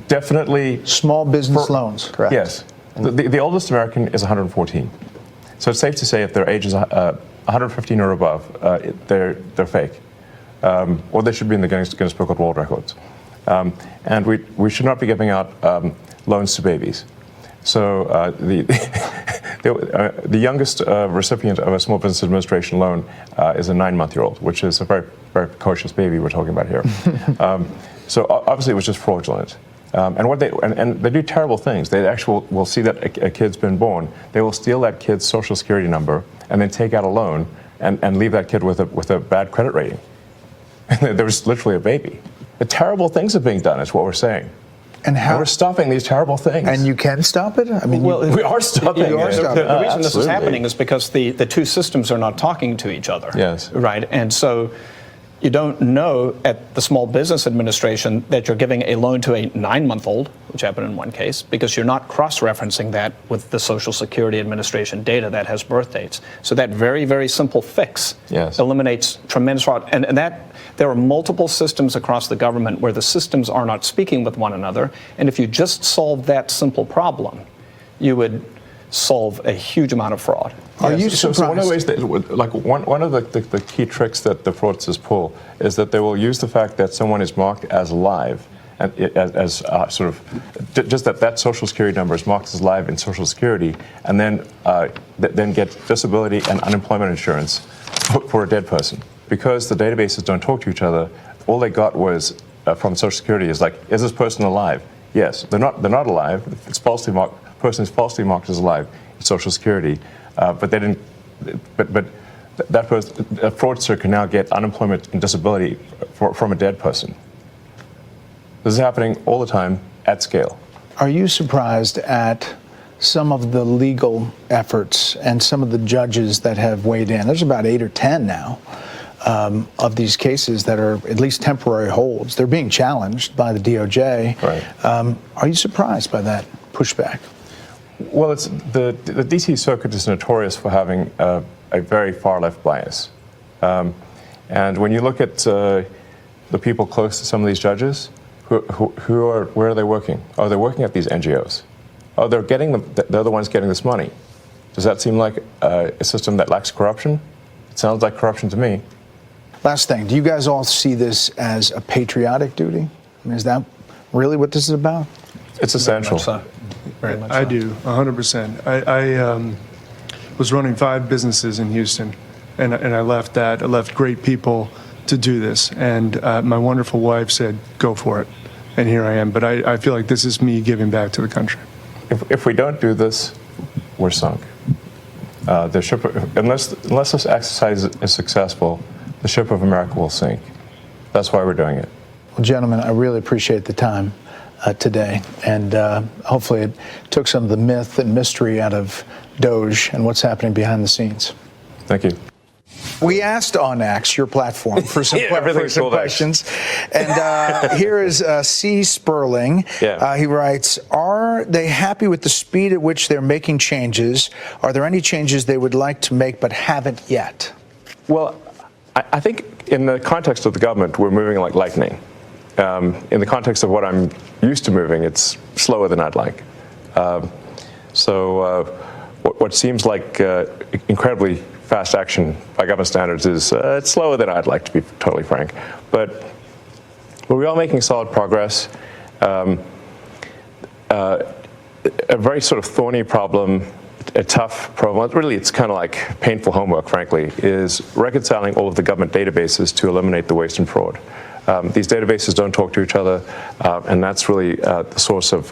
Definitely. Small business loans. Correct. Yes. The oldest American is 114. So it's safe to say if their age is 115 or above, they're fake. Or they should be in the Guinness Book of World Records. And we should not be giving out loans to babies. So The youngest recipient of a Small Business Administration loan is a 9-month-old, which is a very, very precocious baby we're talking about here. So obviously it was just fraudulent. And they do terrible things. They actually will see that a kid's been born. They will steal that kid's social security number and then take out a loan and leave that kid with a bad credit rating. There was literally a baby. The terrible things are being done is what we're saying. And how we're stopping these terrible things. And you can stop it? I mean, we are stopping it. The reason this is Absolutely. happening is because the two systems are not talking to each other. Yes. Right? And so you don't know at the Small Business Administration that you're giving a loan to a 9-month-old, which happened in one case, because you're not cross-referencing that with the Social Security Administration data that has birth dates. So that very, very simple fix eliminates tremendous fraud. And that there are multiple systems across the government where the systems are not speaking with one another. And if you just solve that simple problem, you would solve a huge amount of fraud. Are you surprised? So one of the ways that, like one of the key tricks that the fraudsters pull is that they will use the fact that someone is marked as live, and as sort of just that social security number is marked as live in Social Security, and then get disability and unemployment insurance for a dead person. Because the databases don't talk to each other, all they got was from Social Security is like, is this person alive? Yes, they're not alive. It's falsely marked. Person is falsely marked as alive in Social Security, but they didn't. But that person, a fraudster can now get unemployment and disability from a dead person. This is happening all the time at scale. Are you surprised at some of the legal efforts and some of the judges that have weighed in? There's about 8 or 10 now of these cases that are at least temporary holds. They're being challenged by the DOJ. Right. Are you surprised by that pushback? Well, it's the D.C. Circuit is notorious for having a very far-left bias. And when you look at the people close to some of these judges, where are they working? Oh, they're working at these NGOs. Oh, they're the ones getting this money. Does that seem like a system that lacks corruption? It sounds like corruption to me. Last thing, do you guys all see this as a patriotic duty? I mean, is that really what this is about? It's essential. Very much I so. do, 100%. I was running 5 businesses in Houston, and I left that. I left great people to do this, and my wonderful wife said, go for it. And here I am. But I feel like this is me giving back to the country. If we don't do this, we're sunk. The ship, unless this exercise is successful, the ship of America will sink. That's why we're doing it. Well, gentlemen, I really appreciate the time today, and hopefully it took some of the myth and mystery out of Doge and what's happening behind the scenes. Thank you. We asked on X, your platform, for some, questions. And here is C. Sperling. Yeah. He writes, are they happy with the speed at which they're making changes? Are there any changes they would like to make but haven't yet? Well, I think in the context of the government, we're moving like lightning. In the context of what I'm used to moving, it's slower than I'd like. What seems like incredibly fast action by government standards is it's slower than I'd like, to be totally frank. But we are making solid progress. A very sort of thorny problem, a tough problem, really it's kind of like painful homework, frankly, is reconciling all of the government databases to eliminate the waste and fraud. These databases don't talk to each other, and that's really the source of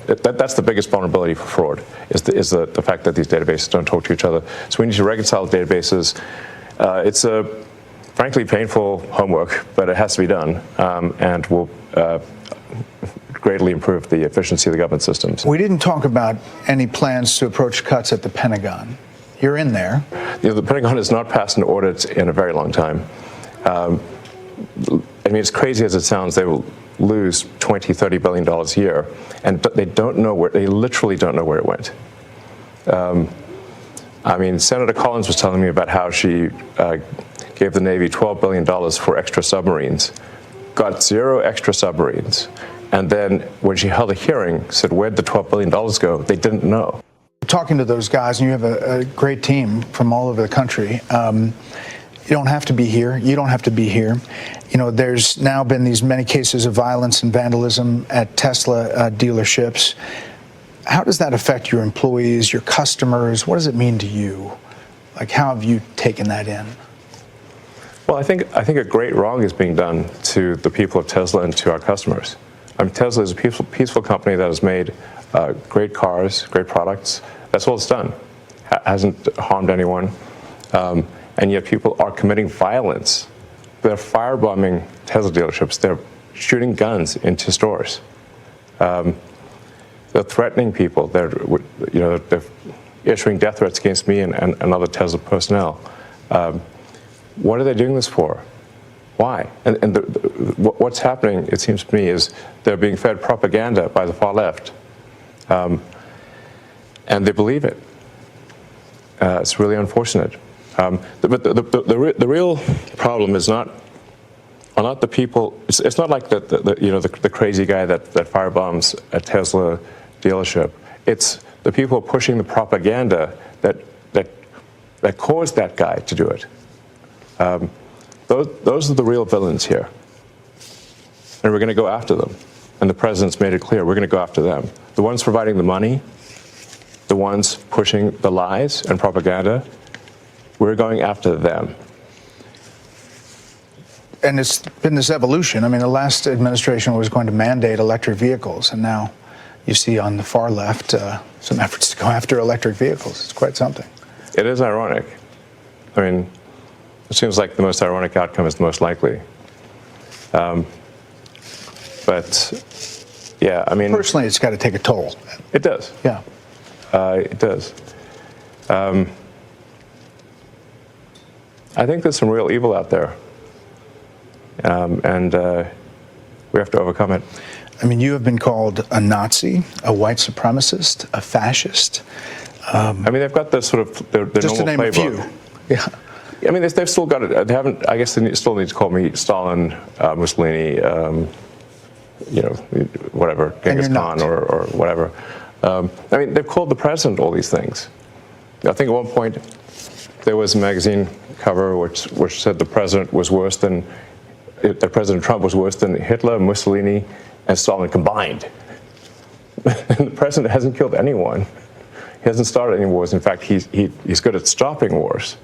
that's the biggest vulnerability for fraud, is the fact that these databases don't talk to each other. So we need to reconcile the databases. It's a frankly painful homework, but it has to be done, and will greatly improve the efficiency of the government systems. We didn't talk about any plans to approach cuts at the Pentagon. You're in there. The Pentagon has not passed an audit in a very long time. I mean, as crazy as it sounds, they will lose $20–30 billion a year, and they don't know where. They literally don't know where it went. I mean, Senator Collins was telling me about how she gave the Navy $12 billion for extra submarines, got 0 extra submarines, and then when she held a hearing, said, "Where'd the $12 billion go?" They didn't know. Talking to those guys, and you have a great team from all over the country. You don't have to be here. You don't have to be here. You know, there's now been these many cases of violence and vandalism at Tesla dealerships. how does that affect your employees, your customers? What does it mean to you? Like, how have you taken that in? Well, I think a great wrong is being done to the people of Tesla and to our customers. I mean, Tesla is a peaceful company that has made great cars, great products. That's all it's done. Hasn't harmed anyone. And yet people are committing violence. They're firebombing Tesla dealerships. They're shooting guns into stores. They're threatening people. They're issuing death threats against me and other Tesla personnel. What are they doing this for? Why? And what's happening, it seems to me, is they're being fed propaganda by the far left. And they believe it. It's really unfortunate. But the real problem is not the people. It's not like the crazy guy that firebombs a Tesla dealership. It's the people pushing the propaganda that caused that guy to do it. Those are the real villains here, and we're going to go after them. And the president's made it clear we're going to go after them. The ones providing the money, the ones pushing the lies and propaganda, we're going after them. And it's been this evolution. I mean, the last administration was going to mandate electric vehicles, and now you see on the far left some efforts to go after electric vehicles. It's quite something. It is ironic. I mean, it seems like the most ironic outcome is the most likely. But, yeah, I mean... Personally, it's got to take a toll. It does. Yeah. It does. I think there's some real evil out there. And we have to overcome it. I mean, you have been called a Nazi, a white supremacist, a fascist. I mean, they've got their sort of their just to name playbook. a few. Yeah. I mean, they've still got it. They haven't. I guess they still need to call me Stalin, Mussolini, whatever, Genghis Khan, or whatever. I mean, they've called the president all these things. I think at one point there was a magazine cover which said the president was worse than President Trump was worse than Hitler, Mussolini, and Stalin combined. And the president hasn't killed anyone. He hasn't started any wars. In fact, he's good at stopping wars.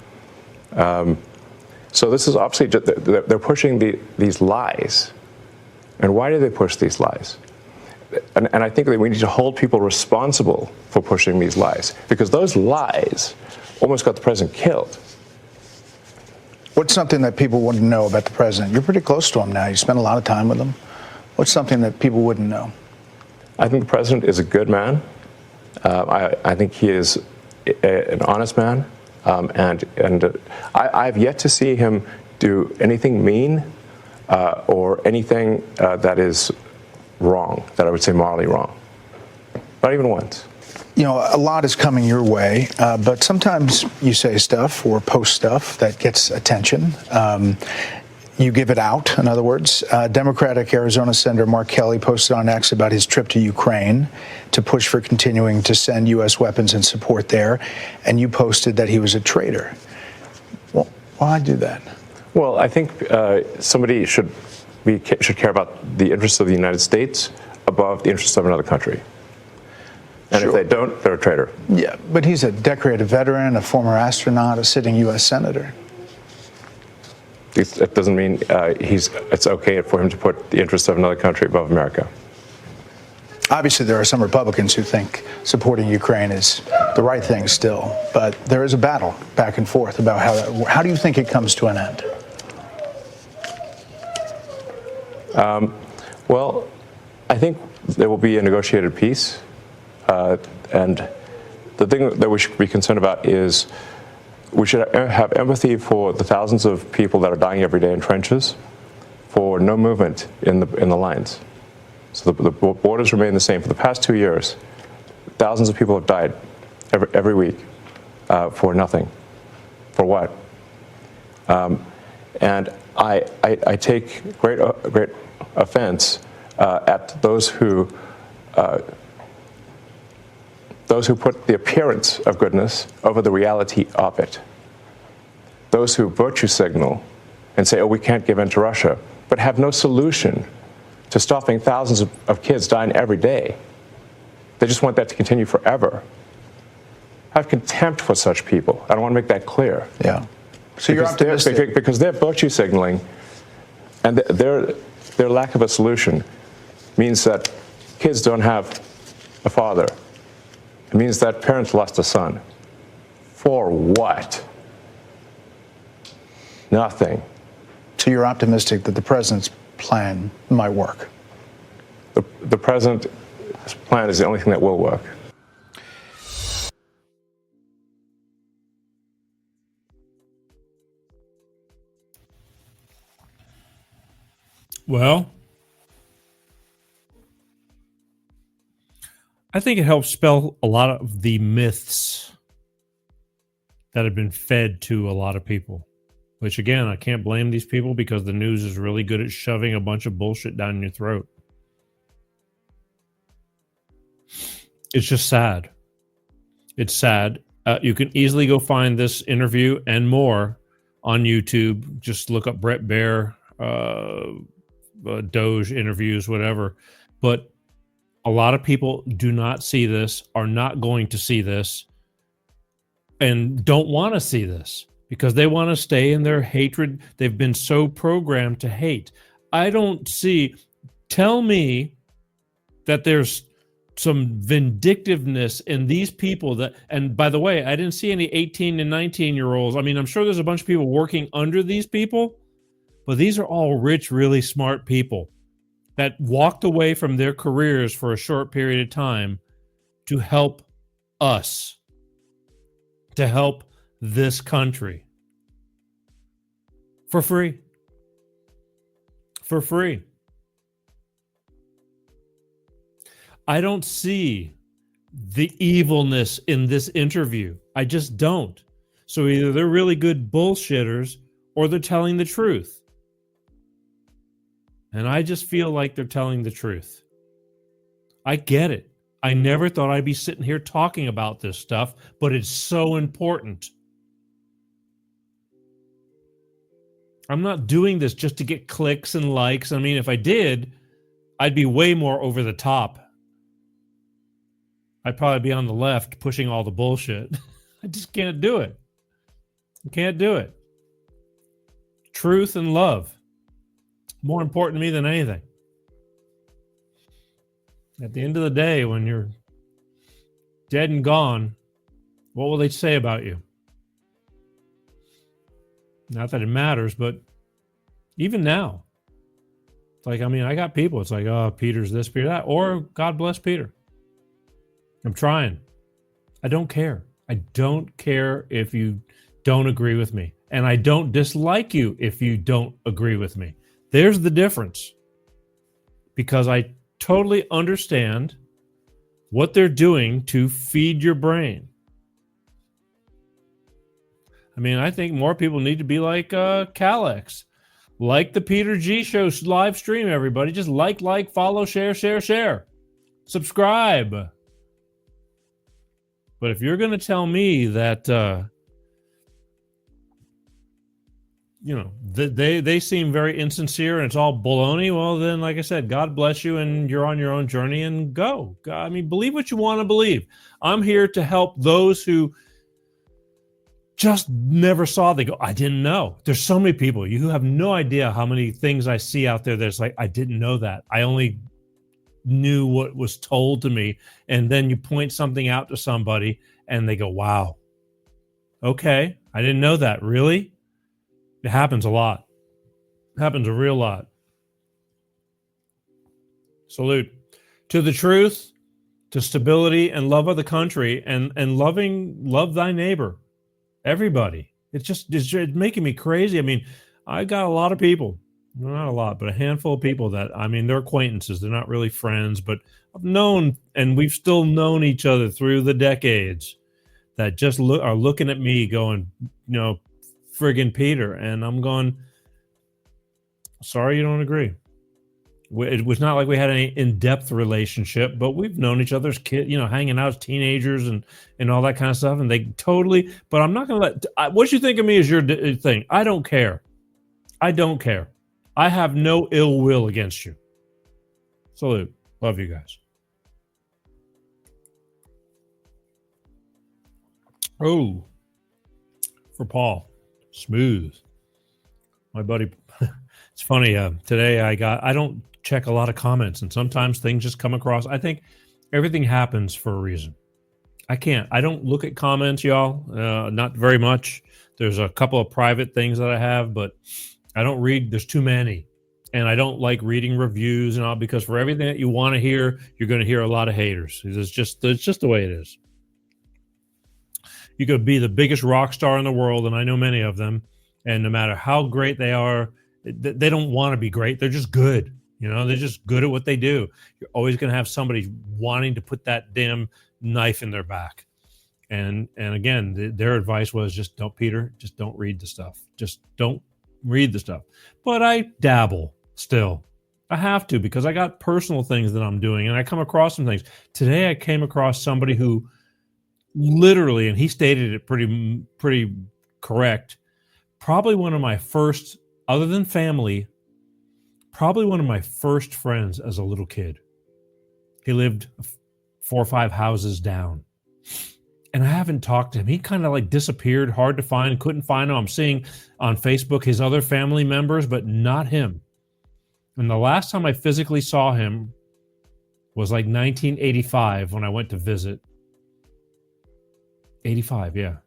So this is obviously they're pushing these lies. And why do they push these lies? And I think that we need to hold people responsible for pushing these lies, because those lies almost got the president killed. What's something that people wouldn't know about the president? You're pretty close to him now. You spend a lot of time with him. What's something that people wouldn't know? I think the president is a good man. I think he is an honest man. And I've yet to see him do anything mean or anything that is wrong, that I would say morally wrong. Not even once. You know, a lot is coming your way, but sometimes you say stuff or post stuff that gets attention. You give it out, in other words. Democratic Arizona Senator Mark Kelly posted on X about his trip to Ukraine to push for continuing to send U.S. weapons and support there, and you posted that he was a traitor. Well, why do that? Well, I think somebody should care about the interests of the United States above the interests of another country. And if they don't, they're a traitor. Yeah, but he's a decorated veteran, a former astronaut, a sitting U.S. senator. It doesn't mean it's okay for him to put the interests of another country above America. Obviously, there are some Republicans who think supporting Ukraine is the right thing still, but there is a battle back and forth about how do you think it comes to an end? Well, I think there will be a negotiated peace. And the thing that we should be concerned about is we should have empathy for the thousands of people that are dying every day in trenches, for no movement in the lines. So the borders remain the same. For the past 2 years, thousands of people have died every week for nothing. For what? And I take great offense at those who put the appearance of goodness over the reality of it. Those who virtue signal and say, oh, we can't give in to Russia, but have no solution to stopping thousands of kids dying every day. They just want that to continue forever. I have contempt for such people. I don't want to make that clear. Yeah. So you're optimistic. Because their virtue signaling and their lack of a solution means that kids don't have a father. It means that parents lost a son. For what? Nothing. So you're optimistic that the president's plan might work? The president's plan is the only thing that will work. Well, I think it helps spell a lot of the myths that have been fed to a lot of people, which again, I can't blame these people because the news is really good at shoving a bunch of bullshit down your throat. It's just sad. It's sad. You can easily go find this interview and more on YouTube. Just look up Brett Baer, Doge interviews, whatever. But a lot of people do not see this, are not going to see this, and don't want to see this because they want to stay in their hatred. They've been so programmed to hate. I don't see. Tell me that there's some vindictiveness in these people that, and by the way, I didn't see any 18 and 19-year-olds. I mean, I'm sure there's a bunch of people working under these people, but these are all rich, really smart people that walked away from their careers for a short period of time to help us, to help this country for free. For free. I don't see the evilness in this interview. I just don't. So either they're really good bullshitters or they're telling the truth. And I just feel like they're telling the truth. I get it. I never thought I'd be sitting here talking about this stuff, but it's so important. I'm not doing this just to get clicks and likes. I mean, if I did, I'd be way more over the top. I'd probably be on the left pushing all the bullshit. I just can't do it. I can't do it. Truth and love. More important to me than anything. At the end of the day, when you're dead and gone, what will they say about you? Not that it matters, but even now, it's like, I mean, I got people. It's like, oh, Peter's this, Peter that, or God bless Peter. I'm trying. I don't care. I don't care if you don't agree with me. And I don't dislike you if you don't agree with me. There's the difference. Because I totally understand what they're doing to feed your brain. I mean, I think more people need to be like Calex. Like the Peter G Show live stream, everybody. Just like, follow, share. Subscribe. But if you're going to tell me that, they seem very insincere and it's all baloney, well, then, like I said, God bless you and you're on your own journey and go. I mean, believe what you want to believe. I'm here to help those who just never saw. They go, I didn't know. There's so many people. You have no idea how many things I see out there that's like, I didn't know that. I only knew what was told to me. And then you point something out to somebody and they go, wow, okay, I didn't know that. Really? It happens a lot. It happens a real lot. Salute to the truth, to stability and love of the country and love thy neighbor. Everybody. It's making me crazy. I mean, I got a lot of people. Not a lot, but a handful of people that, I mean, they're acquaintances. They're not really friends, but I've known, and we've still known each other through the decades that just are looking at me going, friggin' Peter. And I'm going, sorry you don't agree. It was not like we had any in-depth relationship, but we've known each other as kids, hanging out as teenagers and all that kind of stuff. And they totally, but I'm not going to what you think of me is your thing. I don't care. I don't care. I have no ill will against you. Salute. Love you guys. Oh, for Paul, smooth. My buddy, it's funny. Today I don't check a lot of comments, and sometimes things just come across. I think everything happens for a reason. I don't look at comments, y'all. Not very much. There's a couple of private things that I have, but I don't read. There's too many. And I don't like reading reviews and all, because for everything that you want to hear, you're going to hear a lot of haters. It's just the way it is. You could be the biggest rock star in the world, and I know many of them, and no matter how great they are, they don't want to be great. They're just good. They're just good at what they do. You're always going to have somebody wanting to put that damn knife in their back. And again, their advice was just don't read the stuff. Just don't read the stuff. But I dabble still. I have to, because I got personal things that I'm doing, and I come across some things. Today I came across somebody who literally, and he stated it pretty correct, probably one of my first, other than family, probably one of my first friends as a little kid. He lived 4 or 5 houses down. And I haven't talked to him. He kind of like disappeared, hard to find, couldn't find him. I'm seeing on Facebook his other family members, but not him. And the last time I physically saw him was like 1985 when I went to visit. 85, yeah.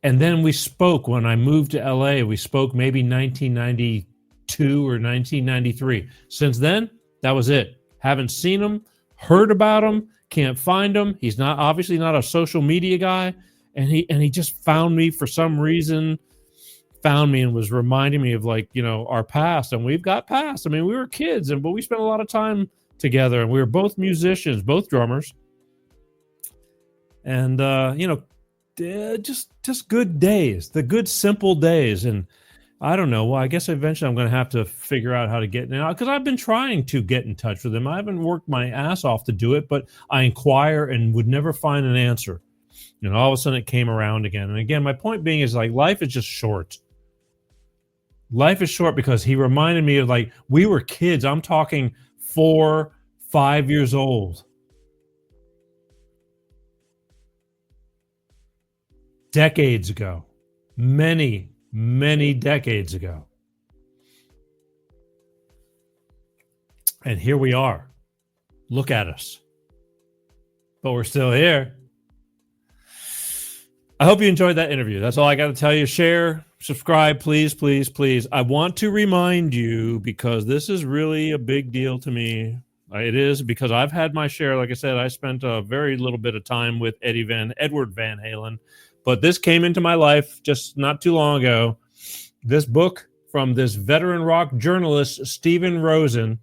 And then we spoke when I moved to LA. We spoke maybe 1992 or 1993. Since then, that was it. Haven't seen him, heard about him, can't find him. He's not obviously not a social media guy. And he just found me for some reason, and was reminding me of our past. And we've got past. I mean, we were kids, but we spent a lot of time together, and we were both musicians, both drummers. And just good days, the good simple days. And I don't know. Well, I guess eventually I'm going to have to figure out how to get now, because I've been trying to get in touch with him. I haven't worked my ass off to do it, but I inquire and would never find an answer. All of a sudden it came around again. And again, my point being is life is just short. Life is short, because he reminded me of we were kids. I'm talking 4, 5 years old. Decades ago. Many decades ago. And here we are. Look at us. But we're still here. I hope you enjoyed that interview. That's all I got to tell you. Share, subscribe, please, please, please. I want to remind you, because this is really a big deal to me. It is, because I've had my share. Like I said, I spent a very little bit of time with Edward Van Halen. But this came into my life just not too long ago. This book from this veteran rock journalist, Steven Rosen.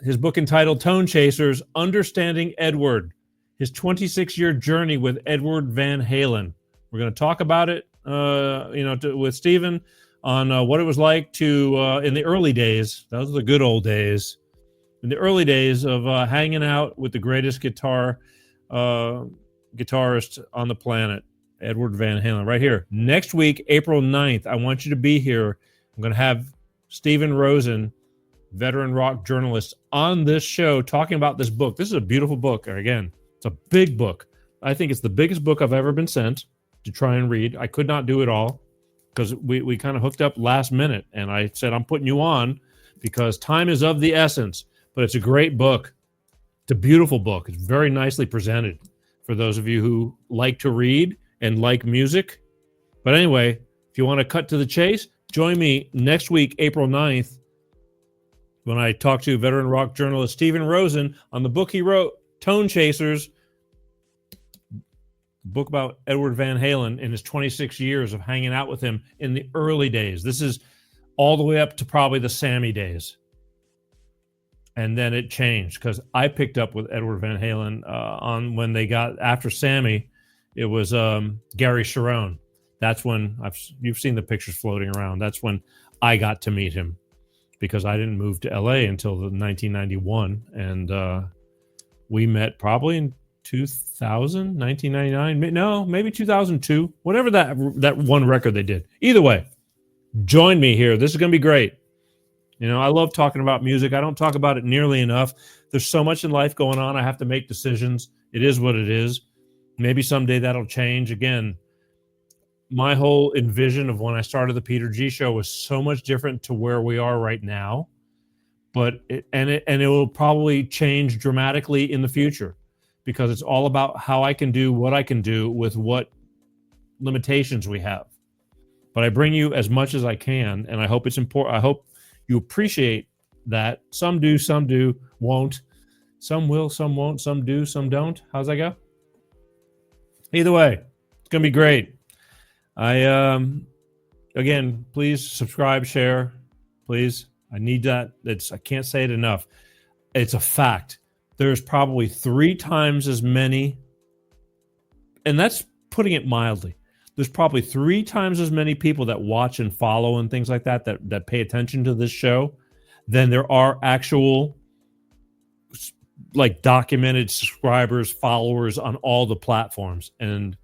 His book entitled Tone Chasers, Understanding Edward. His 26-year journey with Edward Van Halen. We're going to talk about it, with Steven on what it was like to, in the early days. Those are the good old days. In the early days of hanging out with the greatest guitarist on the planet, Edward Van Halen, right here. Next week, April 9th, I want you to be here. I'm going to have Steven Rosen, veteran rock journalist, on this show talking about this book. This is a beautiful book. Again, it's a big book. I think it's the biggest book I've ever been sent to try and read. I could not do it all because we kind of hooked up last minute, and I said, I'm putting you on because time is of the essence. But it's a great book. It's a beautiful book. It's very nicely presented for those of you who like to read and like music. But anyway, if you want to cut to the chase, join me next week, April 9th, when I talk to veteran rock journalist Steven Rosen on the book he wrote, Tone Chasers, book about Edward Van Halen in his 26 years of hanging out with him in the early days. This is all the way up to probably the Sammy days. And then it changed because I picked up with Edward Van Halen on when they got after Sammy. It was Gary Cherone. That's when you've seen the pictures floating around. That's when I got to meet him because I didn't move to LA until 1991. And we met probably in 2000, 1999. No, maybe 2002. Whatever that one record they did. Either way, join me here. This is going to be great. You know, I love talking about music. I don't talk about it nearly enough. There's so much in life going on. I have to make decisions. It is what it is. Maybe someday that'll change. Again, my whole envision of when I started the Peter G Show was so much different to where we are right now. But it will probably change dramatically in the future, because it's all about how I can do what I can do with what limitations we have. But I bring you as much as I can, and I hope it's important. I hope you appreciate that. Some do, won't. Some will, some won't. Some do, some don't. How's that go? Either way, it's gonna be great. Again, please subscribe, share, please. I need that. I can't say it enough. It's a fact. There's probably 3 times as many, and that's putting it mildly. There's probably 3 times as many people that watch and follow and things like that pay attention to this show than there are actual, like, documented subscribers, followers on all the platforms. And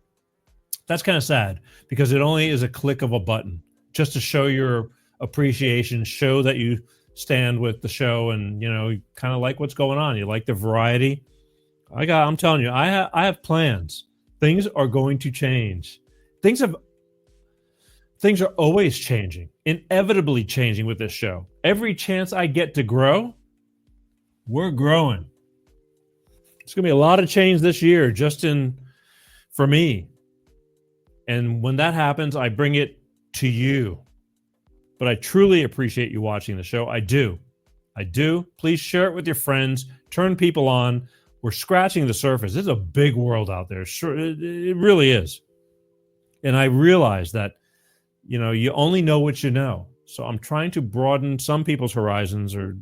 that's kind of sad, because it only is a click of a button just to show your appreciation, show that you stand with the show, and you kind of like what's going on. You like the variety. I'm telling you, I have plans. Things are going to change. Things are always changing, inevitably changing with this show. Every chance I get to grow, we're growing. It's going to be a lot of change this year, for me. And when that happens, I bring it to you. But I truly appreciate you watching the show. I do. Please share it with your friends. Turn people on. We're scratching the surface. It's a big world out there. Sure, it really is. And I realize that, you only know what you know. So I'm trying to broaden some people's horizons, or,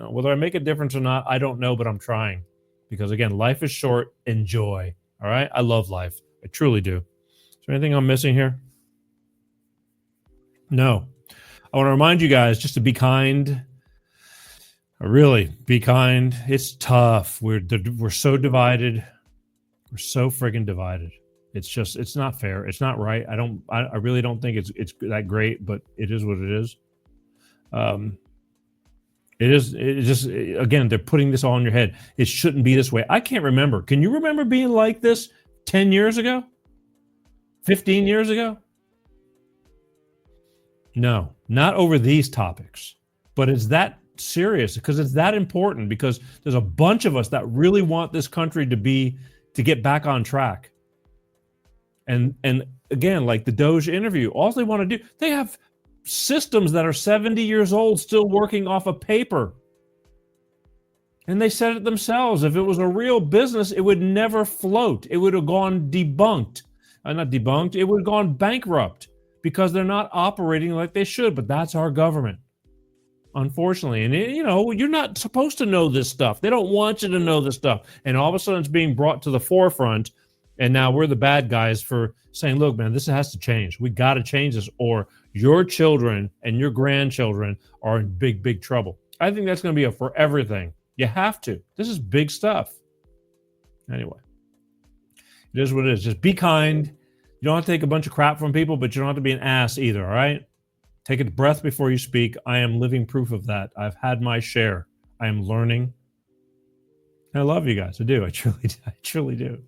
whether I make a difference or not, I don't know, but I'm trying. Because, again, life is short. Enjoy. All right? I love life. I truly do. Is there anything I'm missing here? No. I want to remind you guys just to be kind. Really, be kind. It's tough. We're so divided. We're so friggin' divided. It's not fair. It's not right. I really don't think it's that great, but it is what it is. Again, they're putting this all in your head. It shouldn't be this way. I can't remember. Can you remember being like this 10 years ago? 15 years ago? No, not over these topics, but it's that serious, because it's that important, because there's a bunch of us that really want this country to get back on track. And again, like the Doge interview, all they want to do, they have systems that are 70 years old still working off of paper. And they said it themselves. If it was a real business, it would never float. It would have gone debunked. Not debunked. It would have gone bankrupt, because they're not operating like they should. But that's our government, unfortunately. And, you're not supposed to know this stuff. They don't want you to know this stuff. And all of a sudden it's being brought to the forefront. And now we're the bad guys for saying, look, man, this has to change. We got to change this, or your children and your grandchildren are in big, big trouble. I think that's going to be a forever thing. You have to. This is big stuff. Anyway, it is what it is. Just be kind. You don't have to take a bunch of crap from people, but you don't have to be an ass either, all right? Take a breath before you speak. I am living proof of that. I've had my share. I am learning. I love you guys. I do. I truly do.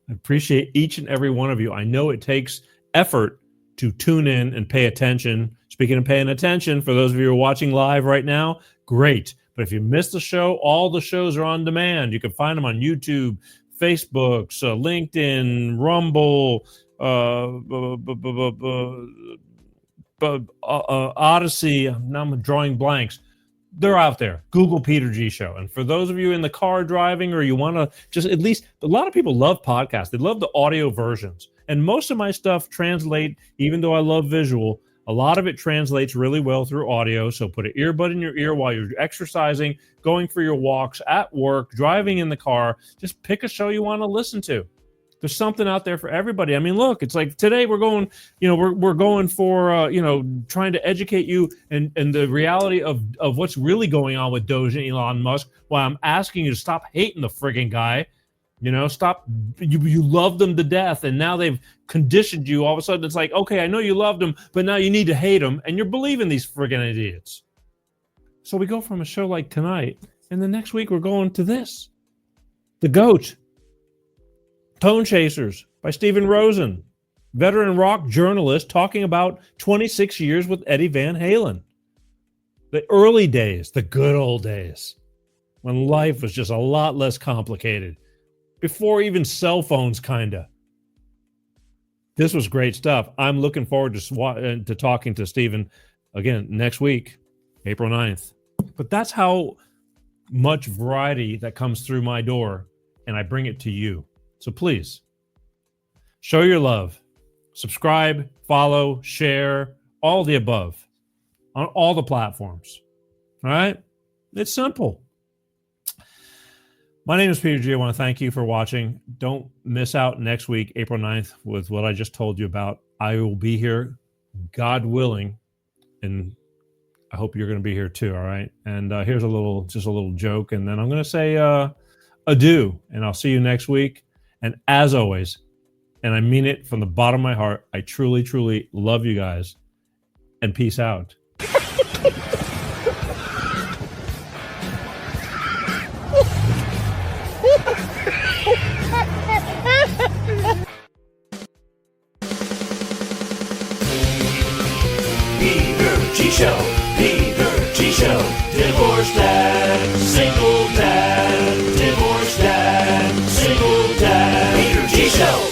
I appreciate each and every one of you. I know it takes effort to tune in and pay attention. Speaking of paying attention, for those of you who are watching live right now, great. But if you missed the show, all the shows are on demand. You can find them on YouTube, Facebook, LinkedIn, Rumble, Odyssey. Now I'm drawing blanks. They're out there. Google Peter G Show. And for those of you in the car driving, or you want to just at least, a lot of people love podcasts. They love the audio versions. And most of my stuff translate, even though I love visual, a lot of it translates really well through audio. So put an earbud in your ear while you're exercising, going for your walks, at work, driving in the car. Just pick a show you want to listen to. There's something out there for everybody. I mean, look, it's like today we're going, we're going for, trying to educate you and the reality of what's really going on with Doge and Elon Musk. While I'm asking you to stop hating the frigging guy, stop. You love them to death, and now they've conditioned you. All of a sudden, it's like, okay, I know you loved him, but now you need to hate him, and you're believing these friggin' idiots. So we go from a show like tonight, and the next week we're going to this, the GOAT. Tone chasers. by Stephen Rosen, veteran rock journalist, talking about 26 years with Eddie Van Halen. The early days, the good old days, when life was just a lot less complicated. Before even cell phones, kinda. This was great stuff. I'm looking forward to talking to Stephen again next week, April 9th. But that's how much variety that comes through my door, and I bring it to you. So please, show your love. Subscribe, follow, share, all the above on all the platforms. All right? It's simple. My name is Peter G. I want to thank you for watching. Don't miss out next week, April 9th, with what I just told you about. I will be here, God willing, and I hope you're going to be here too, all right? And here's just a little joke, and then I'm going to say adieu, and I'll see you next week. And as always, and I mean it from the bottom of my heart, I truly, truly love you guys, and peace out. Peter G. Show, divorced dad, single dad, divorced dad, single dad, Peter G. Show.